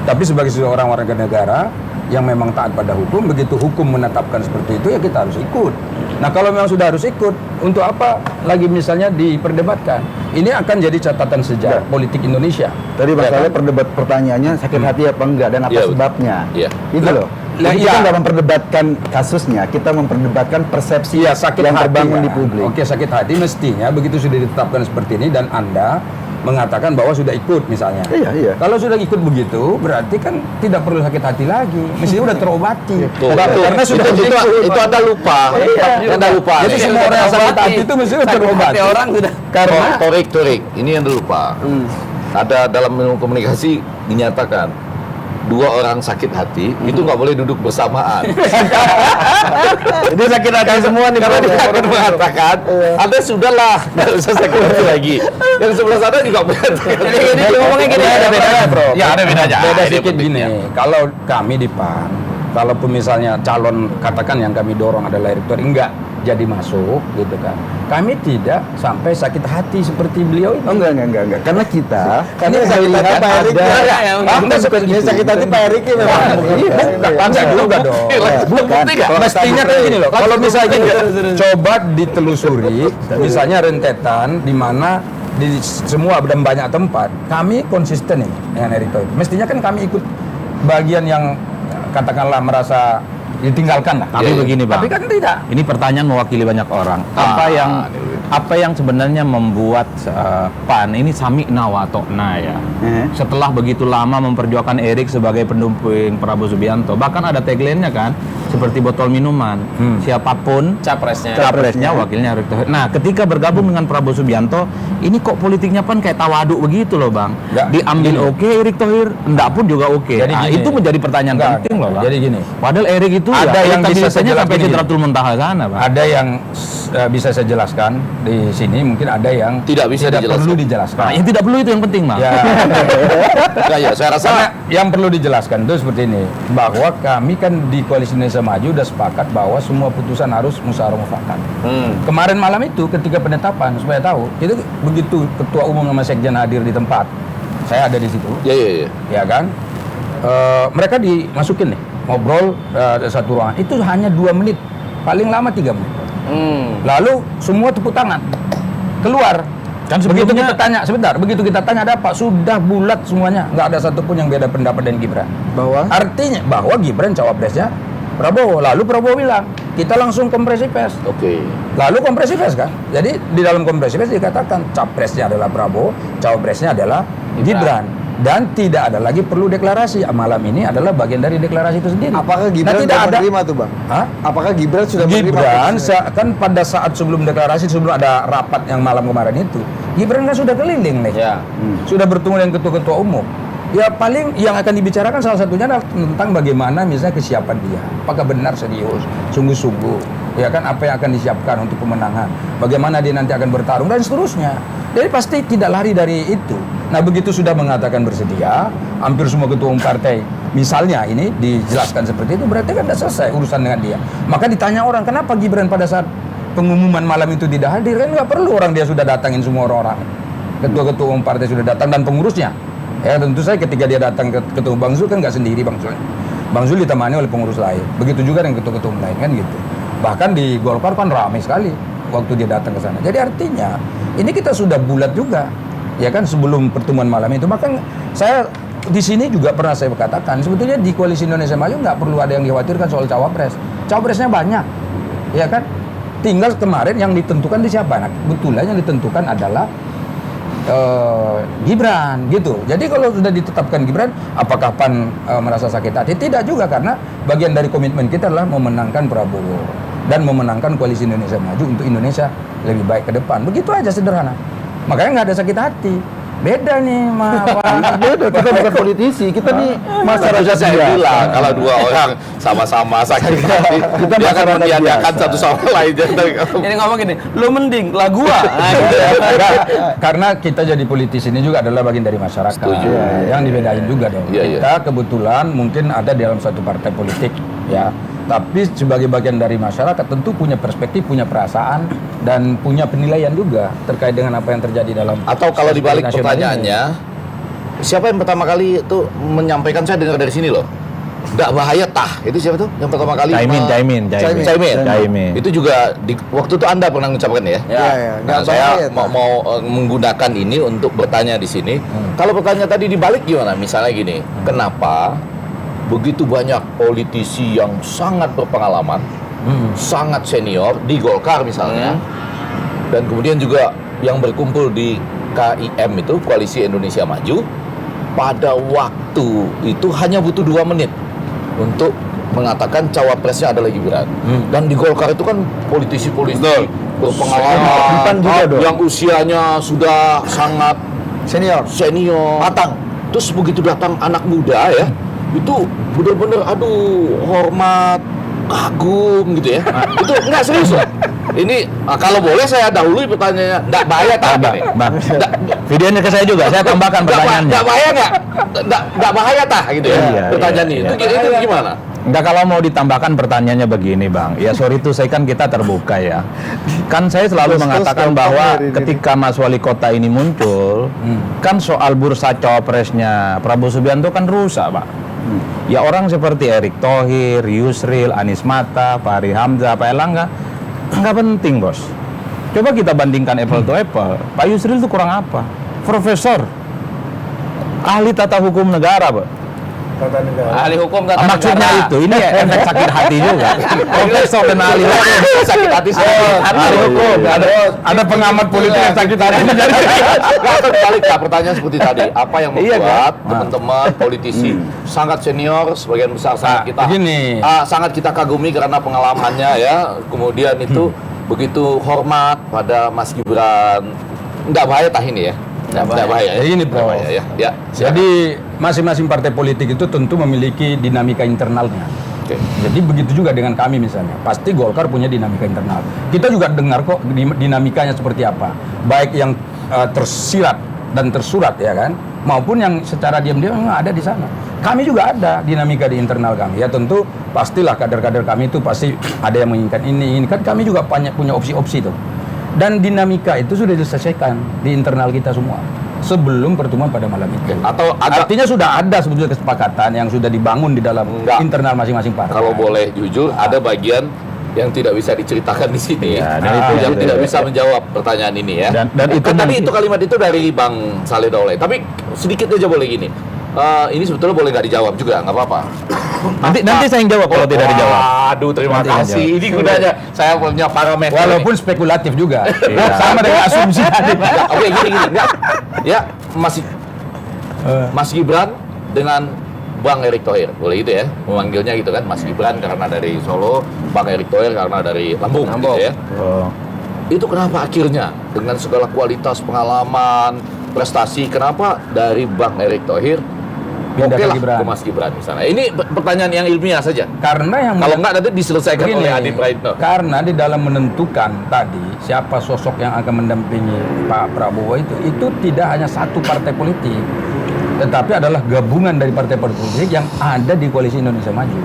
tapi sebagai seorang warga negara yang memang taat pada hukum, begitu hukum menetapkan seperti itu, ya kita harus ikut. Nah, kalau memang sudah harus ikut, untuk apa lagi misalnya diperdebatkan? Ini akan jadi catatan sejarah politik Indonesia. Tadi Ya masalahnya kan? pertanyaannya sakit hati apa enggak dan apa Iya, sebabnya. Iya. Itu loh. Lah, Jadi iya. kita nggak memperdebatkan kasusnya, kita memperdebatkan persepsi Iya, sakit yang hati terbangun kan. di publik. Oke, sakit hati mestinya begitu sudah ditetapkan seperti ini dan Anda mengatakan bahwa sudah ikut misalnya. Iya. Kalau sudah ikut begitu, berarti kan tidak perlu sakit hati lagi. Mestinya udah terobati. Tuh, Karena sudah itu Anda lupa. Anda lupa. Jadi nih. semua orang yang sakit hati itu mestinya terobati. Orang sudah Karena Torik, ini yang Anda lupa. Ada dalam ilmu komunikasi dinyatakan dua orang sakit hati itu nggak boleh duduk bersamaan. Ini sakit hati semua nih. Karena dia akan mengatakan, Anda sudahlah, nggak usah sakit hati lagi. Yang sebelah sana juga mengatakan. ini ngomongnya gini, ada bedanya, bro. Ya, ada bedanya. Beda Ini sedikit gini. pentingnya. Kalau kami di PAN, kalaupun misalnya calon katakan yang kami dorong adalah Erick Thohir enggak jadi masuk gitu kan. Kami tidak sampai sakit hati seperti beliau ini. Oh enggak. Karena kita Karena sakit hati Pak Erick. Anda suka Ini sakit hati Pak Erick memang. Enggak juga dong. Mestinya kan gini loh. Kalau misalnya gini, coba ditelusuri, misalnya rentetan di mana di semua dan banyak tempat, kami konsisten ini dengan Erick Thohir. Mestinya kan kami ikut bagian yang katakanlah merasa ditinggalkan lah. Tapi begini Bang, Tapi kan tidak. ini pertanyaan mewakili banyak orang. Apa yang sebenarnya membuat PAN ini sami'na wa ta'na ya? Setelah begitu lama memperjuangkan Erick sebagai pendamping Prabowo Subianto, bahkan ada tagline-nya kan, seperti botol minuman, siapapun capresnya wakilnya Erick Thohir. Nah, ketika bergabung dengan Prabowo Subianto, ini kok politiknya PAN kayak tawaduk begitu loh Bang. Nggak, Diambil gini. oke Erick Thohir, enggak pun juga oke. Jadi Nah, gini. itu menjadi pertanyaan Nggak, penting loh Bang. jadi gini. Padahal Erick itu Ada yang bisa saya elektabilitasnya sampai jelaskan Sidratul Muntaha sana Bang. Ada yang bisa saya jelaskan di sini, mungkin ada yang Tidak bisa dijelaskan. perlu dijelaskan. Nah, yang tidak perlu itu yang penting Bang. Ya. Ya, saya rasa Karena yang perlu dijelaskan itu seperti ini, bahwa kami kan di Koalisi Indonesia Maju udah sepakat bahwa semua putusan harus musyawarah mufakat. Kemarin malam itu ketika penetapan, supaya tahu, itu begitu Ketua Umum sama Sekjen hadir di tempat, saya ada di situ, ya. ya kan? Mereka dimasukin nih, ngobrol satu ruangan, itu hanya 2 menit, paling lama 3 menit. Lalu semua tepuk tangan. keluar. Kan Begitu sebelumnya kita tanya, sebentar, begitu kita tanya ada apa? Sudah bulat semuanya, nggak ada satupun yang beda pendapat dengan Gibran. Bahwa Artinya bahwa Gibran cawapresnya Prabowo. Lalu Prabowo bilang, kita langsung kompresi pers. Oke. Lalu kompresi pers kan? Jadi di dalam kompresi pers dikatakan capresnya adalah Prabowo, cawapresnya adalah Gibran. Dan tidak ada lagi perlu deklarasi. Malam ini adalah bagian dari deklarasi itu sendiri. apakah Gibran Nah, tidak sudah ada menerima tuh bang? Hah? Apakah Gibran sudah menerima? Gibran posisinya? kan pada saat sebelum deklarasi, sebelum ada rapat yang malam kemarin itu, Gibran kan sudah keliling nih, Ya. sudah bertemu dengan ketua-ketua umum. Ya paling yang akan dibicarakan salah satunya adalah tentang bagaimana misalnya kesiapan dia, apakah benar serius, sungguh-sungguh, ya kan apa yang akan disiapkan untuk kemenangan, bagaimana dia nanti akan bertarung dan seterusnya. Jadi pasti tidak lari dari itu. Nah begitu sudah mengatakan bersedia, hampir semua ketua umum partai misalnya ini dijelaskan seperti itu, berarti kan sudah selesai urusan dengan dia. Maka ditanya orang, kenapa Gibran pada saat pengumuman malam itu tidak hadir? Kan nggak perlu, orang dia sudah datangin semua orang-orang. Ketua-ketua umum partai sudah datang dan pengurusnya. Ya tentu saja ketika dia datang ke ketua Bang Zul kan nggak sendiri Bang Zul. Bang Zul ditemani oleh pengurus lain. Begitu juga dengan ketua-ketua umum lain kan gitu. Bahkan di Golkar kan ramai sekali waktu dia datang ke sana. Jadi artinya ini kita sudah bulat juga. Ya kan sebelum pertemuan malam itu. Maka saya di sini juga pernah saya katakan sebetulnya di Koalisi Indonesia Maju nggak perlu ada yang dikhawatirkan soal cawapres. Cawapresnya banyak. Ya kan? Tinggal kemarin yang ditentukan di siapa? Nah, kebetulan yang ditentukan adalah Gibran gitu. Jadi kalau sudah ditetapkan Gibran, apakah PAN merasa sakit hati? Tidak juga, karena bagian dari komitmen kita adalah memenangkan Prabowo dan memenangkan Koalisi Indonesia Maju untuk Indonesia lebih baik ke depan. Begitu aja sederhana. Makanya nggak ada sakit hati. Beda nih sama Pak. Beda, kita bukan politisi, kita nih Masyarakat masyarakat saya biasa. bilang kalau dua orang sama-sama sakit hati, dia akan masyarakat meniadakan biasa. satu sama lain. Jadi ngomong gini, lu mending lah gua. Nah, gitu. Enggak, karena kita jadi politisi ini juga adalah bagian dari masyarakat. Setuju. Yang dibedain juga dong. Iya, iya. Kita kebetulan mungkin ada di dalam satu partai politik, ya. Tapi sebagai bagian dari masyarakat tentu punya perspektif, punya perasaan, dan punya penilaian juga terkait dengan apa yang terjadi dalam. Atau kalau dibalik nasional ini. pertanyaannya, siapa yang pertama kali itu menyampaikan, saya dengar dari sini loh, nggak bahaya tah, itu siapa tuh yang pertama kali? Caimin. Itu juga waktu itu Anda pernah mengucapkan ya? Ya, ya, Nah, nggak saya bahaya, mau menggunakan ini untuk bertanya di sini. Kalau pertanyaan tadi dibalik gimana? Misalnya gini, kenapa begitu banyak politisi yang sangat berpengalaman, sangat senior di Golkar misalnya, dan kemudian juga yang berkumpul di KIM itu, Koalisi Indonesia Maju, pada waktu itu hanya butuh 2 menit untuk mengatakan cawapresnya adalah Gibran. Dan di Golkar itu kan politisi-politisi berpengalaman, juga dong. yang usianya sudah sangat Senior. matang. Terus begitu datang anak muda ya, itu bener-bener aduh hormat, kagum gitu ya. Itu enggak serius loh. Ini kalau boleh saya dahului pertanyaannya, enggak bahaya tak ini? Bang, videonya ke saya juga, saya tambahkan pertanyaannya. Enggak bahaya enggak? Enggak bahaya tah gitu ya. Iya, Pertanyaan iya, ini. iya. Itu gimana? Enggak, kalau mau ditambahkan pertanyaannya begini Bang. Ya sorry itu saya kan kita terbuka ya. Kan saya selalu Terus mengatakan gampang bahwa dari diri. ketika Mas Wali Kota ini muncul, kan soal bursa cawapresnya Prabowo Subianto kan rusak Pak. Ya orang seperti Erick Thohir, Yusril, Anies Mata, Fahri Hamzah, Pak Erlangga nggak penting bos. Coba kita bandingkan apple to apple. Pak Yusril itu kurang apa? Profesor, ahli tata hukum negara Pak. Tata negara. Ahli hukum tata Maksudnya negara. itu, ini ya efek sakit hati juga. Profesor dan ahli hukum. Sakit hati Ahli hukum. Ada pengamat politik yang sakit hati. Atau dibalik lah pertanyaan seperti tadi. Apa yang Iya, membuat teman-teman politisi sangat senior, sebagian besar sangat kita begini. sangat kita kagumi karena pengalamannya ya. Kemudian itu begitu hormat pada Mas Gibran. Nggak bahaya tah ini ya? Nggak bahaya. Jadi ini, Nggak Prof. bahaya ya. Ya. Jadi masing-masing partai politik itu tentu memiliki dinamika internalnya. Oke. Jadi begitu juga dengan kami misalnya. Pasti Golkar punya dinamika internal. Kita juga dengar kok dinamikanya seperti apa. Baik yang tersirat dan tersurat ya kan, maupun yang secara diam-diam memang ada di sana. Kami juga ada dinamika di internal kami. Ya tentu pastilah kader-kader kami itu pasti ada yang menginginkan ini kan kami juga banyak punya opsi-opsi tuh. Dan dinamika itu sudah diselesaikan di internal kita semua sebelum pertemuan pada malam itu. Atau agak- artinya sudah ada sebetulnya kesepakatan yang sudah dibangun di dalam Enggak. internal masing-masing partai. Kalau boleh jujur, ada bagian yang tidak bisa diceritakan di sini. Ya, dan itu yang ya, tidak ya, bisa menjawab pertanyaan ini ya. Dan itu tadi mungkin- itu kalimat itu dari Bang Saleh Daulay. Tapi sedikit aja boleh gini. Ini sebetulnya boleh nggak dijawab juga, nggak apa-apa. Nanti saya yang jawab kalau tidak dijawab. Aduh, terima Nanti yang kasih. Ini gunanya saya punya parameter. Walaupun spekulatif juga. Iya. Sama dengan asumsi tadi. Nggak, oke, gini. Nggak. Ya, Mas Gibran dengan Bang Erick Thohir, boleh gitu ya, memanggilnya gitu kan, Mas Gibran karena dari Solo, Bang Erick Thohir karena dari Lampung. Gitu ya. Oh. Itu kenapa akhirnya dengan segala kualitas pengalaman, prestasi, kenapa dari Bang Erick Thohir Pindah oke ke lah Gibran. ke Mas Gibran misalnya. Ini pertanyaan yang ilmiah saja. Karena yang Kalau enggak nanti diselesaikan Begini, oleh Adi Praitno. karena di dalam menentukan tadi siapa sosok yang akan mendampingi Pak Prabowo itu tidak hanya satu partai politik, tetapi adalah gabungan dari partai-partai politik yang ada di Koalisi Indonesia Maju.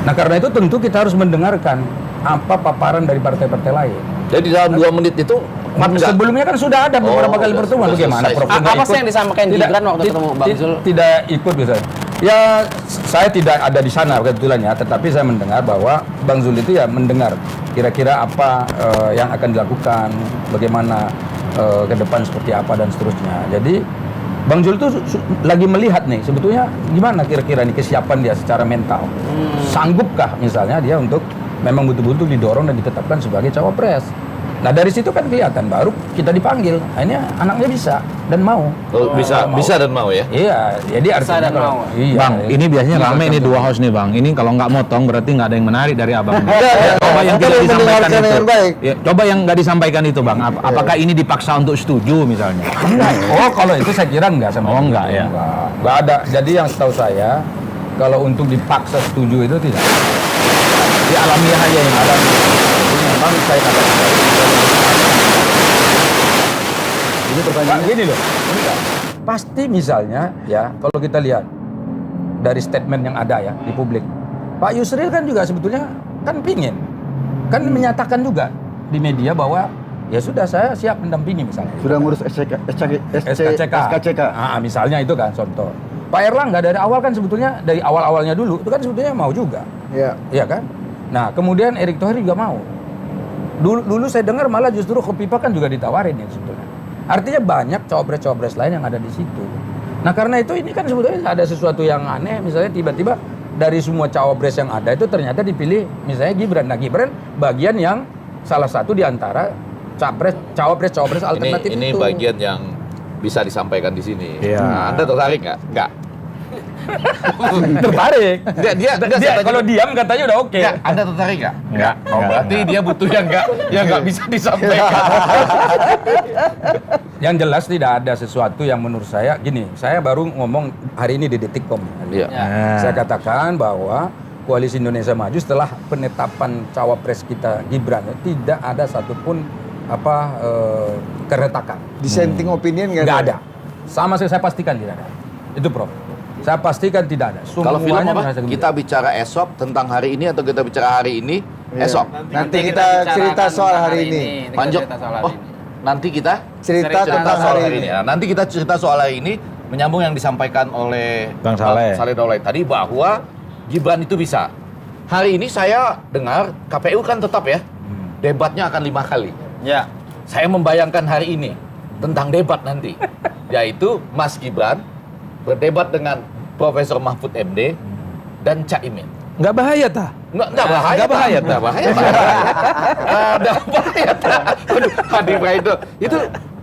Nah, karena itu tentu kita harus mendengarkan apa paparan dari partai-partai lain. Jadi dalam 2 menit itu enggak. Sebelumnya kan sudah ada beberapa Oh, kali sudah pertemuan. Bagaimana selesai. Prof? Apa Nggak sih ikut? yang disampaikan Gibran waktu ketemu Bang Zul? Tidak ikut misalnya. Ya, saya tidak ada di sana kebetulan ya, tetapi saya mendengar bahwa Bang Zul itu ya mendengar kira-kira apa yang akan dilakukan, bagaimana ke depan seperti apa dan seterusnya. Jadi Bang Zul tuh lagi melihat nih sebetulnya gimana kira-kira nih kesiapan dia secara mental. Sanggupkah misalnya dia untuk memang betul-betul didorong dan ditetapkan sebagai cawapres. Nah, dari situ kan kelihatan baru kita dipanggil. Akhirnya anaknya bisa dan mau. Oh, bisa dan mau ya. Iya, jadi artinya dan mau. Iya, Bang, ini biasanya rame nih dua host nih Bang. Ini kalau nggak motong berarti nggak ada yang menarik dari abang. Coba yang tidak disampaikan mendengarkan itu. dengan baik. Ya, coba yang nggak disampaikan itu Bang. Apakah ini dipaksa untuk setuju misalnya? Enggak. Oh, kalau itu saya kira enggak sama. Oh, itu. enggak ya? Enggak ada. Jadi yang setahu saya kalau untuk dipaksa setuju itu tidak. Ya alamiah aja yang alami. Ini memang saya katakan. Ini Pak, pertanyaannya. gini loh. Enggak. Pasti misalnya ya, kalau kita lihat dari statement yang ada ya di publik. Pak Yusril kan juga sebetulnya kan pingin. Kan menyatakan juga di media bahwa ya sudah saya siap mendampingi misalnya. Sudah ngurus SKCK. Misalnya itu kan contoh. Pak Erlangga dari awal kan sebetulnya dari awal-awalnya dulu itu kan sebetulnya mau juga. Iya. Iya kan? Nah, kemudian Erick Thohir juga mau. Dulu saya dengar malah justru Khofifa kan juga ditawarin ya sebetulnya. Artinya banyak cawapres-cawapres lain yang ada di situ. Nah, karena itu ini kan sebetulnya ada sesuatu yang aneh, misalnya tiba-tiba dari semua cawapres yang ada itu ternyata dipilih misalnya Gibran. Nah, Gibran bagian yang salah satu di antara cawapres alternatif Ini itu. bagian yang bisa disampaikan di sini. Iya. Nah, Anda tertarik nggak? Nggak. Tertarik. Dia Kalau diam katanya udah oke. Nggak, Anda tertarik nggak? Nggak. Oh, berarti dia butuh yang nggak bisa disampaikan. Yang jelas tidak ada sesuatu yang menurut saya gini, saya baru ngomong hari ini di Detikcom. Iya. Saya katakan bahwa Koalisi Indonesia Maju setelah penetapan cawapres kita Gibran tidak ada satupun keretakan. Dissenting opinion nggak Nggak ada. Sama saya pastikan tidak ada. Itu Prof. Saya pastikan tidak ada. Kalau film Semuanya apa? merasa gembira. Kita bicara esok tentang hari ini atau kita bicara hari ini esok? Nanti kita cerita soal hari ini. Panjang. Oh, nanti kita Cerita cerita tentang soal hari hari ini. ini. Nah, nanti kita cerita soal hari ini menyambung yang disampaikan oleh Bang Saleh. Daulay tadi bahwa Gibran itu bisa. Hari ini saya dengar KPU kan tetap ya debatnya akan 5 kali. Ya. Saya membayangkan hari ini tentang debat nanti, yaitu Mas Gibran berdebat dengan Profesor Mahfud MD dan Cak Imin. Nggak bahaya tah? Nggak bahaya. Nggak bahaya, Nggak bahaya. Nggak bahaya. Aduh, Adi Praitno. Itu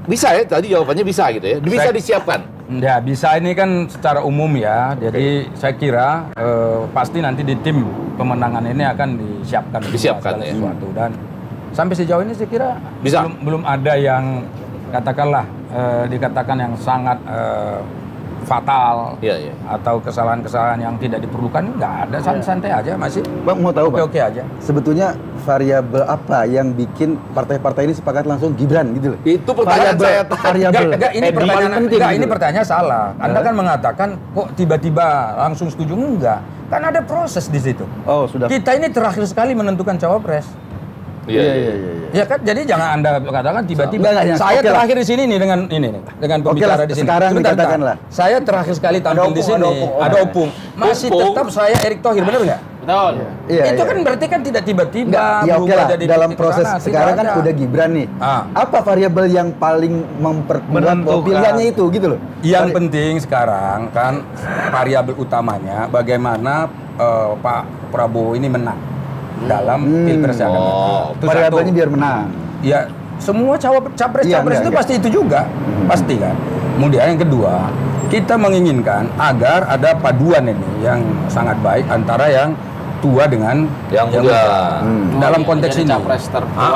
bisa ya? Tadi jawabannya bisa gitu ya? Bisa disiapkan. Ya bisa ini kan secara umum ya. Jadi saya kira pasti nanti di tim pemenangan ini akan disiapkan Disiapkan, segala ya. sesuatu dan sampai sejauh ini saya kira Bisa. belum ada yang katakanlah dikatakan yang sangat fatal Iya, iya. atau kesalahan-kesalahan yang tidak diperlukan nggak ada santai aja masih Bang mau tahu Bang? oke aja. Sebetulnya variabel apa yang bikin partai-partai ini sepakat langsung Gibran gitu loh? Itu pertanyaan saya tadi. Variabel. Enggak, ini Yang pertanyaan penting enggak, gitu ini loh. pertanyaan salah. Anda kan mengatakan kok tiba-tiba langsung setuju enggak? Kan ada proses di situ. Oh sudah. Kita ini terakhir sekali menentukan cawapres. Iya, iya. Ya kan, jadi jangan Anda katakan tiba-tiba. Enggak, yang- Saya oke lah. terakhir di sini nih dengan ini nih, dengan Oke pembicara lah, di sini. sekarang Sebentar, dikatakan bentar. lah. Saya terakhir sekali tampil Ada di opung, sini. ada opung. Ada opung. Masih Opung. tetap saya Erick Thohir, benar nggak? Betul. Iya, itu iya. kan berarti kan tidak tiba-tiba Enggak, ya oke berubah lah. jadi Dalam titik proses sana, sekarang tidak kan ada. udah Gibran nih. Ah. Apa variabel yang paling memperkuat bahwa Menentukan. pilihannya itu gitu loh? Yang penting sekarang kan variabel utamanya bagaimana Pak Prabowo ini menang dalam pilpres yang akan datang. Itu Variabelnya satu. biar menang. Ya semua capres Iya, itu enggak. pasti itu juga, pasti kan. Kemudian yang kedua, kita menginginkan agar ada paduan ini yang sangat baik antara yang tua dengan Yang muda. Dalam konteks Jadi ini. capres tertua.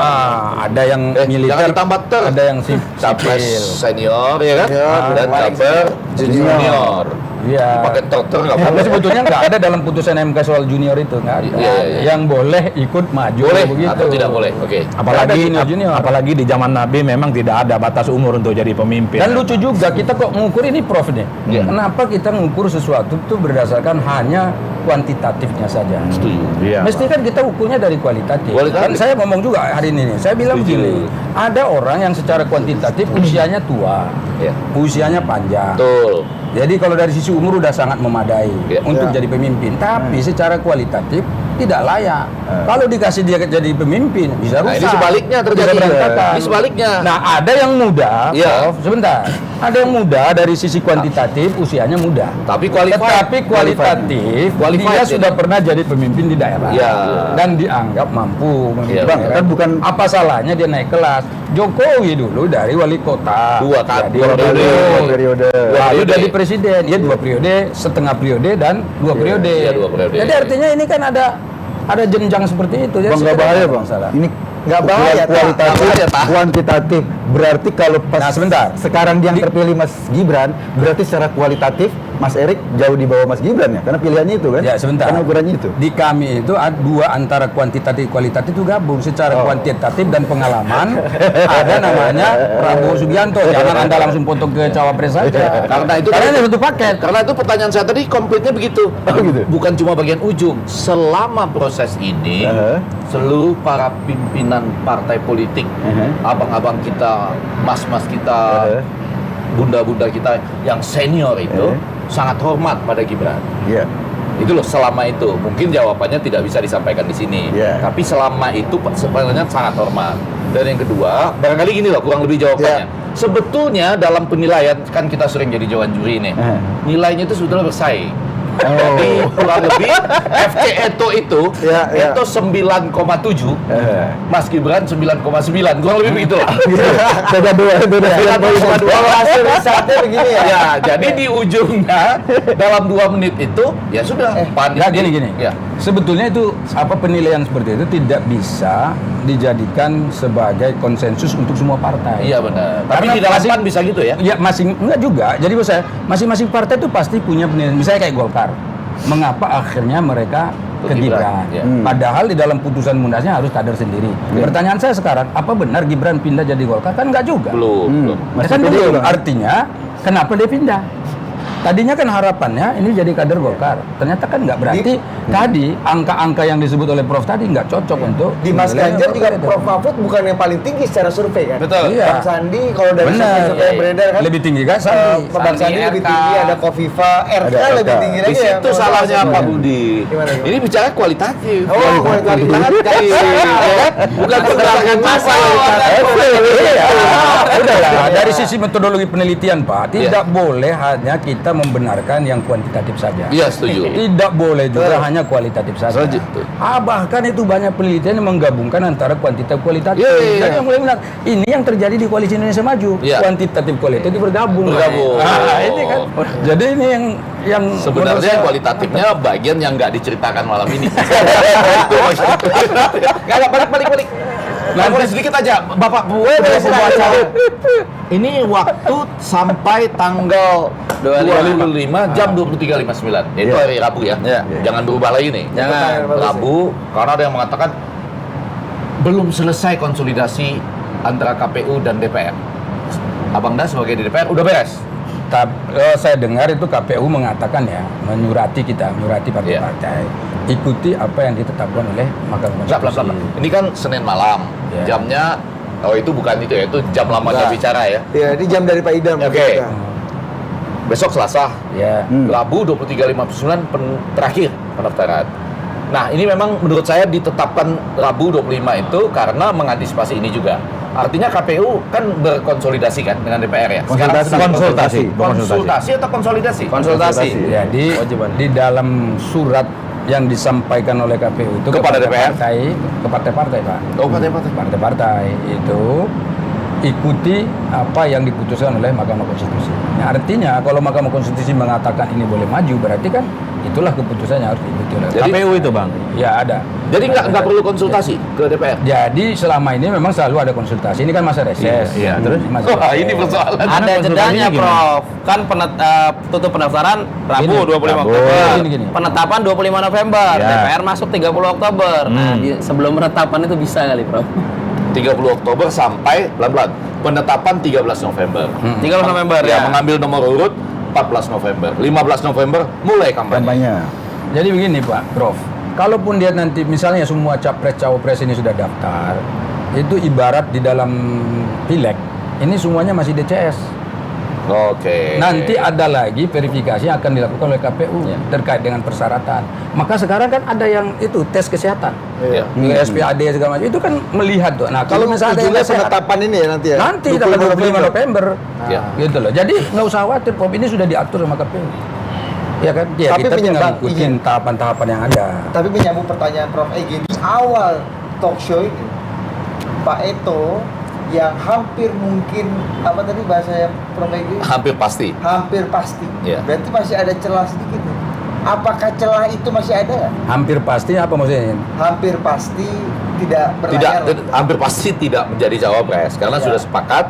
Ada yang militer, jangan ditambah ter. ada yang Capres sipil. senior ya kan, dan Paling capres junior. Iya. Pakai dokter nggak Tapi apa-apa. sebetulnya nggak ada dalam putusan MK soal junior itu, nggak ada. Iya, iya. Yang boleh ikut maju Boleh begitu. atau tidak boleh? Oke. Apalagi Ada junior. apalagi di zaman Nabi memang tidak ada batas umur untuk jadi pemimpin. Dan lucu juga kita kok mengukur ini Prof nih. Iya. Kenapa kita mengukur sesuatu itu berdasarkan hanya kuantitatifnya saja? Setuju. Iya. Mesti kan kita ukurnya dari kualitatif. Kualitatif. Kan saya ngomong juga hari ini nih. Saya bilang Setuju. begini, ada orang yang secara kuantitatif usianya tua, Iya. usianya panjang. Betul. Jadi kalau dari sisi umur udah sangat memadai Iya. untuk Ya. jadi pemimpin, tapi secara kualitatif tidak layak. Kalau dikasih dia jadi pemimpin bisa Nah, rusak. ini sebaliknya terjadi. Bisa berantakan. Ini sebaliknya. Nah, ada yang muda, Iya. Prof, sebentar. Ada yang muda dari sisi kuantitatif usianya muda. Tapi qualified. Tetapi kualitatif Qualified dia jadi. sudah pernah jadi pemimpin di daerah Iya. dan dianggap mampu memimpin. Iya, Bang, daerah. kan bukan Apa salahnya dia naik kelas? Jokowi dulu dari wali kota. Dua kan? Jadi Dua wali periode. kota. periode. Lalu periode. jadi presiden, ya 2 periode, setengah periode dan 2 periode. iya, 2 periode. Jadi artinya ini kan ada jenjang seperti itu. Jadi Bang, nggak saya bahaya tidak bang. masalah. Ini Nggak bahaya, ukuran Tak. kualitatif, Nggak bahaya, Tak. kuantitatif. Berarti kalau pas Nah, sebentar. sekarang yang terpilih Mas Gibran, berarti secara kualitatif Mas Erik jauh di bawah Mas Gibran ya? Karena pilihannya itu kan? Ya sebentar. Karena ukurannya itu. Di kami itu ada dua antara kuantitatif kualitatif itu gabung secara kuantitatif dan pengalaman. Ada namanya Prabowo Subianto. Jangan Anda langsung potong ke cawapres saja. Karena itu Karena ini satu paket. Karena itu pertanyaan saya tadi komplitnya begitu. gitu? Bukan cuma bagian ujung. Selama proses ini, seluruh para pimpinan partai politik, abang-abang kita, mas-mas kita, bunda-bunda kita yang senior itu sangat hormat pada Gibran. Iya. Itu loh selama itu. Mungkin jawabannya tidak bisa disampaikan di sini. Iya. Tapi selama itu sebenarnya sangat hormat. Dan yang kedua, barangkali gini loh kurang lebih jawabannya. Sebetulnya dalam penilaian kan kita sering jadi jawan juri nih. Nilainya itu sebetulnya bersaing. Jadi kurang lebih FC Eto itu Ya, ya. Eto 9,7, Mas Gibran 9,9, kurang lebih begitu lah. Beda dua itu dah. 9,2. Kalau hasil risetnya begini ya. Ya, jadi di ujungnya dalam 2 menit itu ya sudah. Pan Ya gini. Ya. Sebetulnya itu apa penilaian seperti itu tidak bisa dijadikan sebagai konsensus untuk semua partai. Iya benar. Tapi Karena di dalam masing- PAN bisa gitu ya. Ya enggak juga. Jadi menurut saya masing-masing partai itu pasti punya penilaian. Misalnya kayak Golkar. Mengapa akhirnya mereka Ke ke Gibran, Gibran? ya. Padahal di dalam putusan munasnya harus kader sendiri. Pertanyaan saya sekarang, apa benar Gibran pindah jadi Golkar? Kan enggak juga. Belum. Ya Masih kan pede, belum. Bang. Artinya kenapa dia pindah? Tadinya kan harapannya ini jadi kader Golkar. Ternyata kan nggak berarti tadi angka-angka yang disebut oleh Prof tadi nggak cocok untuk Di Mas menilai Ganjar juga Golkar itu. Prof Mahfud bukan yang paling tinggi secara survei kan? Betul. Iya. Bang Sandi kalau dari Benar. survei yang beredar kan Lebih tinggi kan eh, Sandi. Bang Sandi, Sandi lebih RK. tinggi, ada Kofifa, RK Ada lebih RK. tinggi Di lagi ya. situ salahnya Pak Budi. Gimana? Ini bicara kualitatif. Oh, kualitatif. Bukan berdasarkan masa. Iya. Udahlah, dari sisi metodologi penelitian Pak, tidak boleh hanya kita membenarkan yang kuantitatif saja. Iya, setuju. Tidak boleh juga hanya kualitatif saja. Setuju. Bahkan itu banyak penelitian yang menggabungkan antara kuantitatif kualitatif. Iya, iya, iya. Dan yang mulai benar, ini yang terjadi di Koalisi Indonesia Maju. Iya. Kuantitatif kualitatif bergabung. Bergabung. Ini kan. Jadi ini yang menurut Sebenarnya saya- kualitatifnya bagian yang nggak diceritakan malam ini. Itu maksudnya. Nggak, balik. Nanti sedikit aja, Bapak Bu, pembaca. Ini waktu sampai tanggal 25 jam 23.59. Itu Iya. hari Rabu ya. Iya. Jangan berubah lagi nih. Jangan. Rabu, karena ada yang mengatakan belum selesai konsolidasi antara KPU dan DPR. Abang Das sebagai di DPR udah beres. Saya dengar itu KPU mengatakan ya, menyurati partai-partai, ikuti apa yang ditetapkan oleh Mahkamah Enggak, Konstitusi. Ini kan Senin malam. Ya. Jamnya itu bukan itu ya, itu jam lamanya Enggak. bicara ya. Ya, ini jam dari Pak Idam. Oke. kita. Besok Selasa, Ya. Rabu 23.59 terakhir pendaftaran. Nah, ini memang menurut saya ditetapkan Rabu 25 itu karena mengantisipasi ini juga. Artinya KPU kan berkonsolidasi kan dengan DPR ya. Sekarang Konsultasi. konsultasi atau konsolidasi? Konsultasi. Jadi di dalam surat yang disampaikan oleh KPU itu Kepada DPR? ke partai-partai Pak. Oh, partai-partai. Partai-partai itu ikuti apa yang diputuskan oleh Mahkamah Konstitusi. Nah, artinya kalau Mahkamah Konstitusi mengatakan ini boleh maju, berarti kan itulah keputusannya harus diikuti oleh Jadi- KPU itu bang. Ya ada. Jadi nggak perlu konsultasi ke DPR? Jadi selama ini memang selalu ada konsultasi. Ini kan masa reses. Iya, terus? Masa Wah, reses. ini persoalan. Ada konsultasinya jedanya, gimana? Prof. Kan tutup pendaftaran Rabu Ini, 25 Rabu. Oktober. Gini. Penetapan 25 November. Ya. DPR masuk 30 Oktober. Nah, sebelum penetapan itu bisa kali, Prof. 30 Oktober sampai pelan-pelan. Penetapan 13 November. 30 November Ya, ya. mengambil nomor urut 14 November. 15 November mulai kampanye. Kampanye. Jadi begini Pak Prof, kalaupun dia nanti misalnya semua capres cawapres ini sudah daftar, itu ibarat di dalam pileg, ini semuanya masih DCS. Oke. Nanti ada lagi verifikasi yang akan dilakukan oleh KPU terkait dengan persyaratan. Maka sekarang kan ada yang itu tes kesehatan, Iya. SPAD segala macam. Itu kan melihat tuh. Nah kalau misalnya ada yang Ujungnya nggak sehat, penetapan ini ya nanti ya. nanti tanggal 25 November, Ya. gitu loh. Jadi nggak usah khawatir, Prof. Ini sudah diatur sama KPU. Ya kan? Ya, Tapi kita tinggal penyebab- ikutin tahapan-tahapan yang ada. Tapi menyambung pertanyaan Prof. Egy di awal talk show ini, Pak Eto yang hampir mungkin apa tadi bahasa Prof. Egy? Hampir pasti. Hampir pasti. Iya. Berarti masih ada celah sedikit nih. Apakah celah itu masih ada? Hampir pasti apa maksudnya? Hampir pasti tidak berlayar. Hampir pasti tidak menjadi cawapres karena Iya. sudah sepakat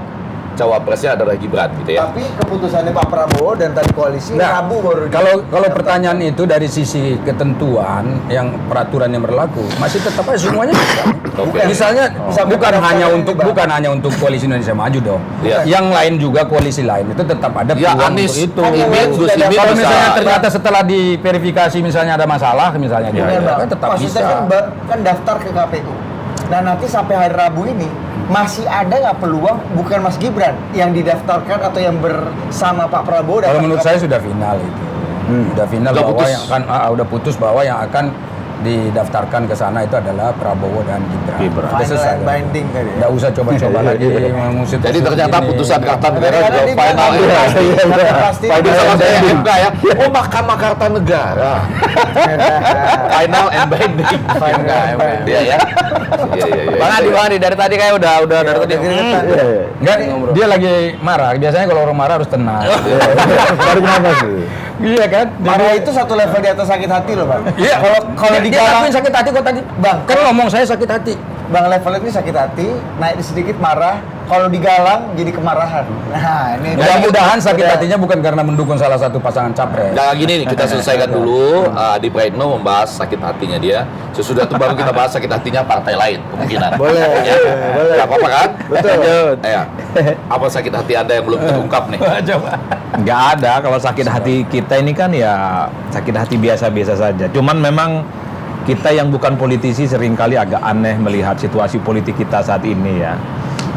cawapresnya adalah Gibran gitu ya. Tapi keputusannya Pak Prabowo dan tadi koalisi Nah, Rabu baru kalau pertanyaan itu dari sisi ketentuan yang peraturan yang berlaku masih tetap aja semuanya bisa. Oke. Misalnya Sampai bukan pendaftaran hanya ini, untuk Bang. bukan hanya untuk koalisi Indonesia Maju dong. Iya. Yang lain juga koalisi lain itu tetap ada Ya, peluang Anies, untuk itu. Kan yang lain Gus sudah ada. Imin Kalau bisa. misalnya ternyata setelah diverifikasi misalnya ada masalah misalnya Benar, gitu, Bang. kan tetap Maksudnya bisa. kan daftar ke KPU. Nah nanti sampai hari Rabu ini masih ada nggak peluang bukan Mas Gibran yang didaftarkan atau yang bersama Pak Prabowo? Kalau datang menurut ke saya KPU? sudah final itu. Sudah final Udah bahwa putus. yang akan udah putus bahwa yang akan didaftarkan ke sana itu adalah Prabowo dan Gibran. Udah Final selesai. and binding tadi ya? Nggak usah coba-coba lagi mengusut. Jadi ternyata putusan Kartanegara Karena juga dia final. bilang pasti, pasti. Final sama kayak MK ya. Oh, Mahkamah Kartanegara. Final and binding. Iya ya. Iya. Bang Adi dari tadi kayak udah dari tadi. Enggak, dia lagi marah. Biasanya kalau orang marah harus tenang. Baru kenapa sih? Iya kan? Marah itu satu level di atas sakit hati loh Bang. Iya. Kalau dia digalang, ngakuin sakit hati kok tadi. Bang, Kan ngomong saya sakit hati. Bang level ini sakit hati, naik sedikit marah. Kalau digalang jadi kemarahan. Nah ini. Mudah-mudahan sakit hatinya bukan karena mendukung salah satu pasangan capres. Nah gini nih, kita selesaikan dulu Adi Praitno membahas sakit hatinya dia. Sesudah itu baru kita bahas sakit hatinya partai lain kemungkinan. Boleh, Ya. boleh. Gak apa-apa kan? Betul. Ya. Apa sakit hati Anda yang belum terungkap nih? Nggak ada, kalau sakit hati kita ini kan ya sakit hati biasa-biasa saja. Cuman memang kita yang bukan politisi seringkali agak aneh melihat situasi politik kita saat ini ya.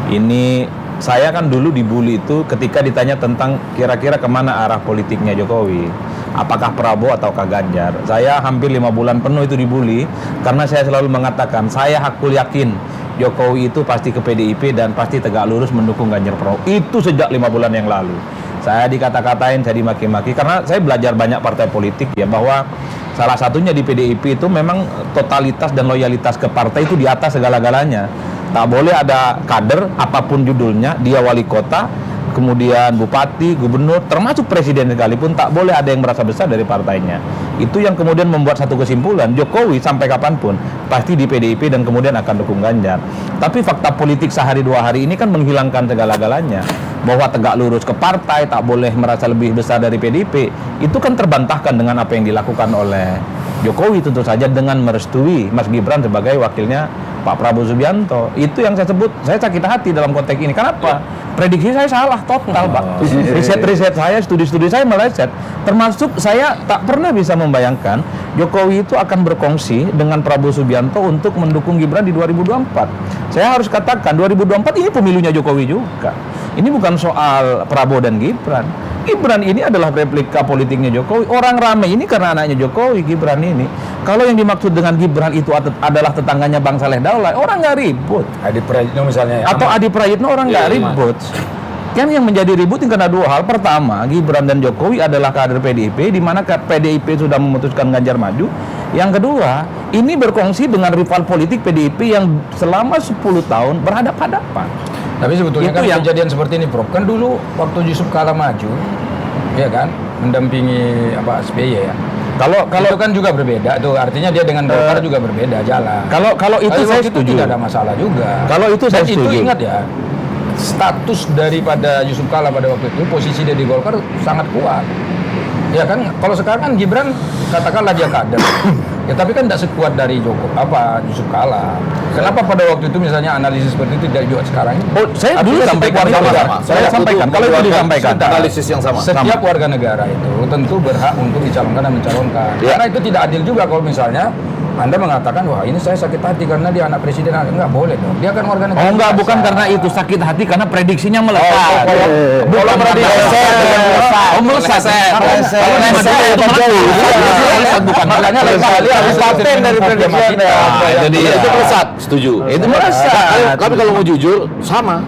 Ini saya kan dulu dibully itu ketika ditanya tentang kira-kira kemana arah politiknya Jokowi. Apakah Prabowo ataukah Ganjar? Saya hampir 5 bulan penuh itu dibully karena saya selalu mengatakan saya hakul yakin Jokowi itu pasti ke PDIP dan pasti tegak lurus mendukung Ganjar Pranowo. Itu sejak 5 bulan yang lalu. Saya dikata-katain, saya dimaki-maki karena saya belajar banyak partai politik ya, bahwa salah satunya di PDIP itu memang totalitas dan loyalitas ke partai itu di atas segala-galanya. Tak boleh ada kader apapun judulnya, dia wali kota, kemudian bupati, gubernur, termasuk presiden sekalipun tak boleh ada yang merasa besar dari partainya. Itu yang kemudian membuat satu kesimpulan, Jokowi sampai kapanpun pasti di PDIP dan kemudian akan dukung Ganjar. Tapi fakta politik sehari 2 hari ini kan menghilangkan segala-galanya. Bahwa tegak lurus ke partai, tak boleh merasa lebih besar dari PDIP, itu kan terbantahkan dengan apa yang dilakukan oleh Jokowi tentu saja dengan merestui Mas Gibran sebagai wakilnya Pak Prabowo Subianto. Itu yang saya sebut, saya sakit hati dalam konteks ini. Kenapa? Prediksi saya salah total, Pak. Riset-riset saya, studi-studi saya meleset. Termasuk saya tak pernah bisa membayangkan Jokowi itu akan berkongsi dengan Prabowo Subianto untuk mendukung Gibran di 2024. Saya harus katakan 2024 ini pemilunya Jokowi juga. Ini bukan soal Prabowo dan Gibran. Gibran ini adalah replika politiknya Jokowi. Orang rame ini karena anaknya Jokowi, Gibran ini. Kalau yang dimaksud dengan Gibran itu adalah tetangganya Bang Saleh Daulay, orang nggak ribut. Adi Prayitno misalnya ya. Atau Adi Prayitno, orang nggak ribut. Kan yang menjadi ribut ini karena dua hal. Pertama, Gibran dan Jokowi adalah kader PDIP, di mana PDIP sudah memutuskan Ganjar maju. Yang kedua, ini berkongsi dengan rival politik PDIP yang selama 10 tahun berhadapan-hadapan. Tapi sebetulnya Itu kan yang- kejadian seperti ini, Prof. Kan dulu waktu Yusuf Kala maju, ya kan, mendampingi SBY ya. Kalau Itu kan juga berbeda tuh, artinya dia dengan Golkar juga berbeda jalan. kalau itu Tapi saya waktu itu setuju. tidak ada masalah juga. Kalau itu saya Dan setuju. itu ingat ya, status daripada Yusuf Kala pada waktu itu, posisi dia di Golkar sangat kuat. Ya kan, kalau sekarang kan Gibran katakanlah dia kader. Ya tapi kan tidak sekuat dari Yusuf Kala. Kenapa pada waktu itu misalnya analisis seperti itu tidak dibuat sekarang ini? Oh, saya dulu Artinya sampaikan setiap itu. warga sama. Saya sampaikan. Kalau itu disampaikan. Analisis yang sama. Setiap warga negara itu tentu berhak untuk dicalonkan dan mencalonkan. Ya. Karena itu tidak adil juga kalau misalnya Anda mengatakan, wah ini saya sakit hati karena dia anak presiden. Enggak boleh dong. Dia kan warga negara. Oh enggak, biasa. bukan karena itu sakit hati, karena prediksinya meleset. Kalau prediksi Oh meleset. Kalau Meleset. bukan. makanya lain kali harus paten dari prediksi Anda. Itu dia. Itu melesat, setuju. Itu melesat. Tapi kalau mau jujur, sama.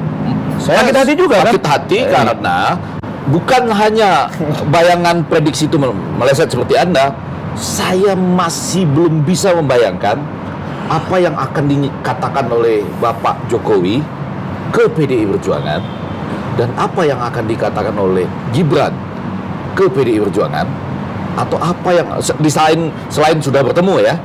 Sakit hati juga kan? Sakit hati karena bukan hanya bayangan prediksi itu meleset seperti Anda, saya masih belum bisa membayangkan apa yang akan dikatakan oleh Bapak Jokowi ke PDI Perjuangan dan apa yang akan dikatakan oleh Gibran ke PDI Perjuangan, atau apa yang selain sudah bertemu ya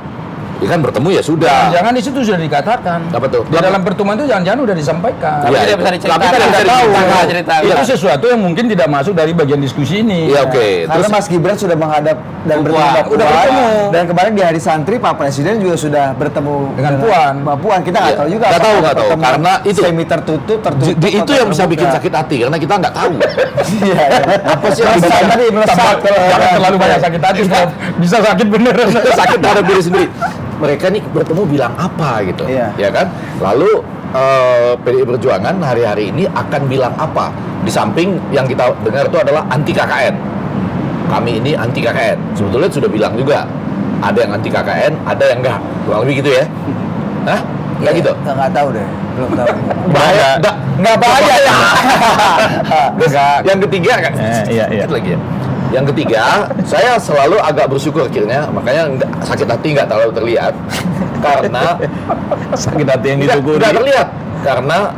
kan bertemu ya sudah. Jangan di situ sudah dikatakan. Apa tuh? Di dalam pertemuan itu jangan-jangan sudah disampaikan. Tapi Iya, tidak bisa itu. diceritakan. Tapi tidak bisa Tahu, diceritakan. nggak cerita. Itu sesuatu yang mungkin tidak masuk dari bagian diskusi ini. Iya, oke. Karena Terus Mas Gibran sudah menghadap dan bertemu Mbak Udah Puan. bertemu. Dan kemarin di hari santri Pak Presiden juga sudah bertemu Dengan Puan. Mbak Puan. Kita nggak Iya, tahu juga. nggak tahu, apakah nggak tahu. pertemuan Karena itu semi tertutup. itu yang bisa bikin sakit hati karena kita nggak tahu. Iya. Apa sih yang Melesat bisa tadi, melesat. Jangan terlalu banyak sakit hati, Prof. Bisa sakit beneran. sakit terhadap diri sendiri. Mereka nih bertemu bilang apa gitu, Iya. ya kan? Lalu PDI Perjuangan hari-hari ini akan bilang apa? Di samping yang kita dengar itu adalah anti KKN. Kami ini anti KKN. Sebetulnya sudah bilang juga ada yang anti KKN, ada yang enggak. Kurang lebih gitu ya? Hah? Enggak gitu? Nggak tahu deh. Belum tahu. Bahaya. Enggak bahaya ya. Terus Enggak. yang ketiga kan? Iya. Sedikit lagi ya. Yang ketiga, saya selalu agak bersyukur akhirnya, makanya sakit hati nggak terlalu terlihat, karena Sakit hati yang nggak disyukuri. terlihat, karena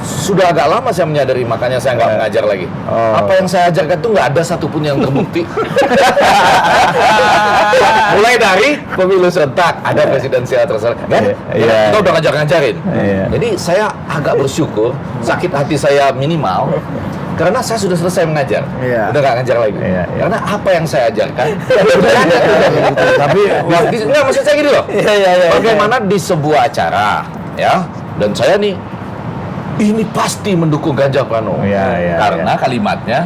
sudah agak lama saya menyadari, makanya saya nggak mengajar lagi. Oh. Apa yang saya ajarkan itu nggak ada satupun yang terbukti. Mulai dari pemilu serentak, ada presidensial terserah, kan? Iya. Kita udah ngajar-ngajarin. Iya. Jadi saya agak bersyukur, sakit hati saya minimal. Karena saya sudah selesai mengajar, Iya. udah nggak ngajar lagi. Iya. Karena apa yang saya ajarkan, udah ada. Tapi nggak, maksud saya gini loh. Bagaimana di sebuah acara, ya, dan saya nih, ini pasti mendukung Ganjar Pranowo. Iya, Karena kalimatnya,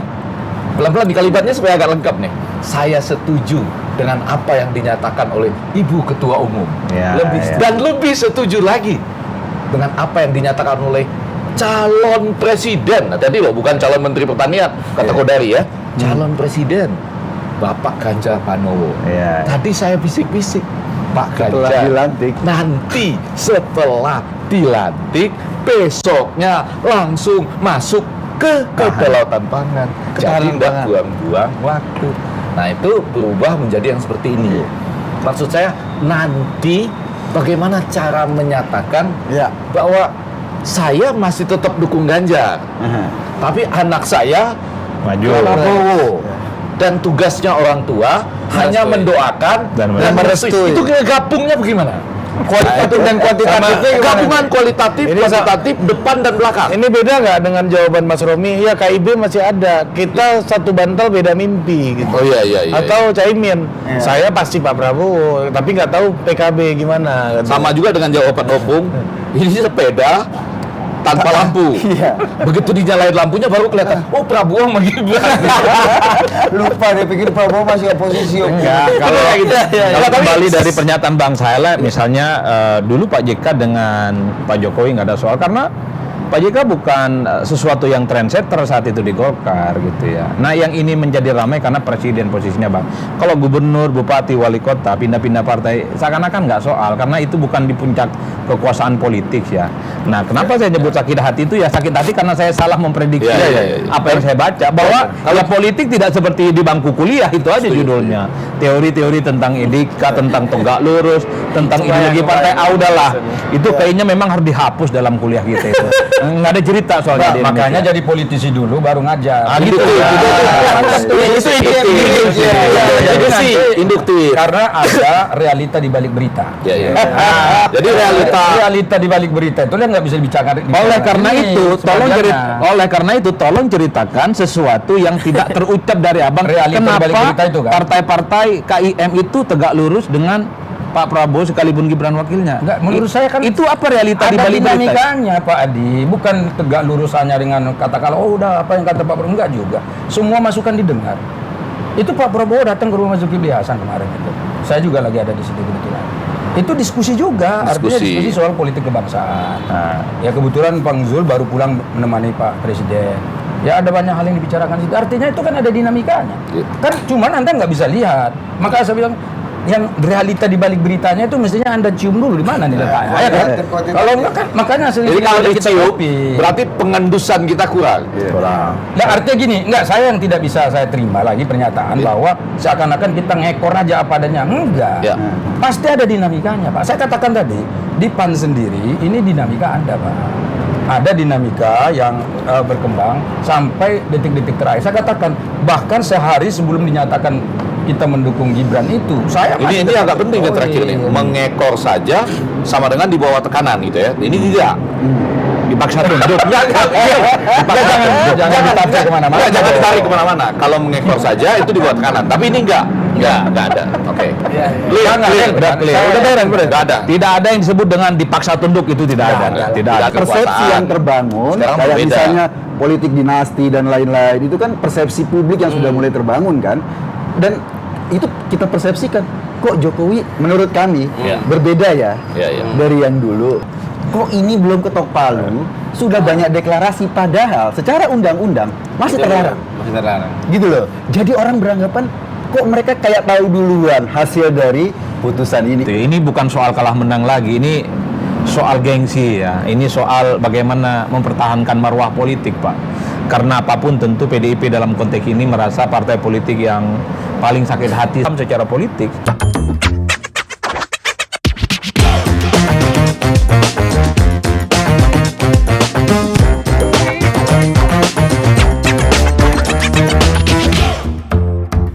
pelan-pelan di kalimatnya supaya agak lengkap nih. Saya setuju dengan apa yang dinyatakan oleh Ibu Ketua Umum. Iya, iya. Dan lebih setuju lagi dengan apa yang dinyatakan oleh calon presiden. Nah, tadi loh, bukan calon menteri pertanian, kata Kodari ya. Calon presiden Bapak Ganjar Pranowo. Iya. Tadi saya bisik-bisik, Pak Setelah Ganjar dilantik. nanti setelah dilantik besoknya langsung masuk ke kedaulatan pangan. Jadi tidak buang-buang waktu. Nah, itu berubah menjadi yang seperti ini. Maksud saya, nanti bagaimana cara menyatakan Iya. bahwa saya masih tetap dukung Ganjar, tapi anak saya Maju. Prabowo. Dan tugasnya orang tua hanya mendoakan Dan dan merestui. merestui. Itu gabungnya bagaimana? Kualitatif dan kuantitatifnya gimana? Gabungan kualitatif, kuantitatif, depan dan belakang. Ini beda nggak dengan jawaban Mas Romi? Ya KIB masih ada. Kita satu bantal beda mimpi gitu. Oh iya. Atau Caimin, Iya. saya pasti Pak Prabowo, tapi nggak tahu PKB gimana. Gitu. Sama juga dengan jawaban Opung. Ini sepeda tanpa lampu. Iya. Begitu dinyalain lampunya baru kelihatan. Oh, Prabowo sama Gibran. Lupa dia pikir Prabowo masih oposisi. Ya, kalau kalau kembali dari pernyataan Bang Saleh, misalnya dulu Pak JK dengan Pak Jokowi nggak ada soal karena Pak JK bukan sesuatu yang trendsetter saat itu di Golkar gitu ya. Nah, yang ini menjadi ramai karena presiden posisinya, Bang. Kalau gubernur, bupati, wali kota pindah-pindah partai seakan-akan nggak soal karena itu bukan di puncak kekuasaan politik ya. Nah, kenapa saya nyebut sakit hati itu ya sakit hati karena saya salah memprediksi apa yang saya baca bahwa kalau politik tidak seperti di bangku kuliah itu aja judulnya. Teori-teori tentang etika, tentang tegak lurus, tentang ideologi partai udahlah. Itu kayaknya memang harus dihapus dalam kuliah kita itu. Nggak ada cerita soalnya di Makanya Indonesia. jadi politisi dulu baru ngajar. Gitu. Itu induktif. Karena ada realita di balik berita. Ya, ya. Jadi realita di balik berita itu yang nggak bisa dibicarakan. Oleh karena itu tolong ceritakan sesuatu yang tidak terucap dari Abang. Realita di balik Kenapa berita itu, kan? partai-partai KIM itu tegak lurus dengan Pak Prabowo sekalipun Gibran wakilnya? Enggak, menurut saya kan itu apa realita di ada balik berita? dinamikanya Pak Adi, bukan tegak lurusannya dengan kata-kata oh udah apa yang kata Pak Prabowo, enggak juga. Semua masukan didengar. Itu Pak Prabowo datang ke rumah Zulkifli Hasan kemarin itu. Saya juga lagi ada di situ kebetulan. Itu diskusi juga, artinya diskusi soal politik kebangsaan. Nah, ya kebetulan Bang Zul baru pulang menemani Pak Presiden. Ya ada banyak hal yang dibicarakan itu. Artinya itu kan ada dinamikanya. Kan cuman Anda nggak bisa lihat. Maka saya bilang yang realita di balik beritanya itu mestinya Anda cium dulu di mana nih letaknya. Ya kan? Kalau enggak kan makanya sering Jadi kalau kita dicium, kopi. berarti pengendusan kita kurang. Nah, artinya gini, enggak, saya yang tidak bisa saya terima lagi pernyataan bahwa seakan-akan kita ngekor aja apa adanya. Enggak. Ya. Pasti ada dinamikanya, Pak. Saya katakan tadi, di PAN sendiri ini dinamika ada, Pak. Ada dinamika yang berkembang sampai detik-detik terakhir. Saya katakan bahkan sehari sebelum dinyatakan kita mendukung Gibran itu, saya Ini agak penting yang terakhir nih, mengekor saja sama dengan di bawah tekanan gitu ya. Ini tidak. Dipaksa tunduk. Jangan ditarik kemana-mana. Jangan ditarik kemana-mana. Kalau mengekor saja itu di bawah tekanan. Tapi ini enggak ada. Oke. Udah beres. Nggak ada. Tidak ada yang disebut dengan dipaksa tunduk itu tidak ada. Tidak ada. Persepsi yang terbangun Sekarang kayak berbeda. misalnya politik dinasti dan lain-lain itu kan persepsi publik yang sudah mulai terbangun kan, dan itu kita persepsikan kok Jokowi menurut kami Iya. berbeda ya Iya. dari yang dulu. Kok ini belum ketok palu, sudah banyak deklarasi padahal secara undang-undang masih terlarang. Masih terlarang. Gitu loh. Jadi orang beranggapan kok mereka kayak tahu duluan hasil dari putusan ini. Ini bukan soal kalah menang lagi, ini soal gengsi ya. Ini soal bagaimana mempertahankan marwah politik, Pak. Karena apapun tentu PDIP dalam konteks ini merasa partai politik yang paling sakit hati secara politik.